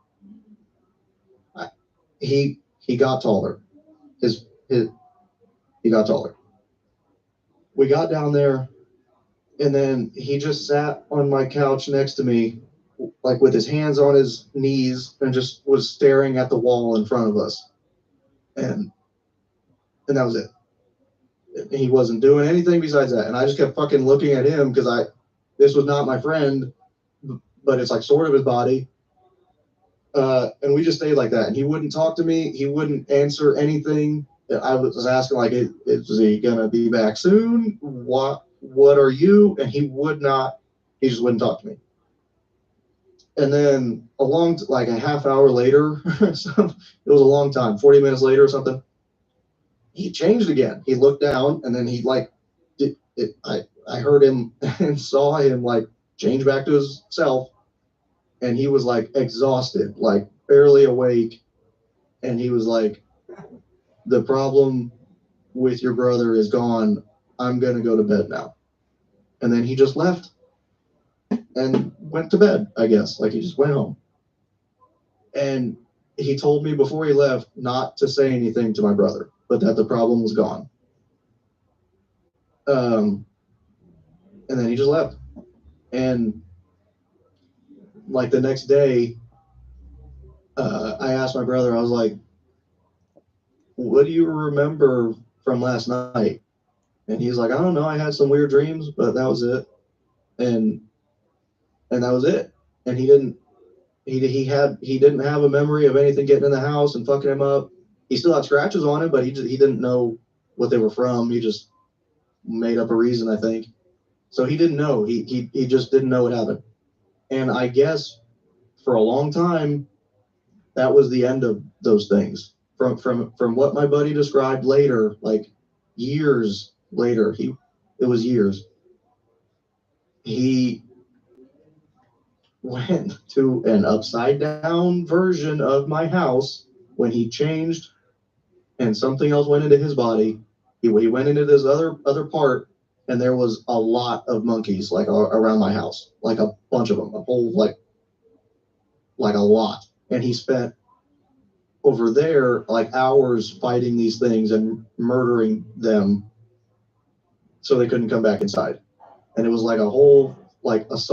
He got taller. He got taller. We got down there, and then he just sat on my couch next to me, like with his hands on his knees, and just was staring at the wall in front of us. And that was it. He wasn't doing anything besides that. And I just kept fucking looking at him because this was not my friend, but it's like sort of his body. And we just stayed like that. And he wouldn't talk to me. He wouldn't answer anything. I was asking like, is he gonna be back soon? What are you? And he would not. He just wouldn't talk to me. And then like a half hour later, so it was a long time, 40 minutes later or something, he changed again. He looked down, and then he like, I heard him and saw him like change back to his self, and he was like exhausted, like barely awake. And he was like, "The problem with your brother is gone. I'm going to go to bed now." And then he just left and went to bed, I guess. Like he just went home. And he told me before he left not to say anything to my brother, but that the problem was gone. And then he just left. And like the next day, I asked my brother, I was like, "What do you remember from last night?" And he's like, "I don't know. I had some weird dreams, but that was it." And that was it. And he didn't have a memory of anything getting in the house and fucking him up. He still had scratches on it, but he didn't know what they were from. He just made up a reason, I think. So he didn't know. He just didn't know what happened. And I guess for a long time, that was the end of those things. From what my buddy described later, like years later, it was years. He went to an upside down version of my house when he changed, and something else went into his body. He went into this other part, and there was a lot of monkeys like around my house, like a bunch of them, a whole like a lot. And he spent over there like hours fighting these things and murdering them so they couldn't come back inside. And it was like a whole like assault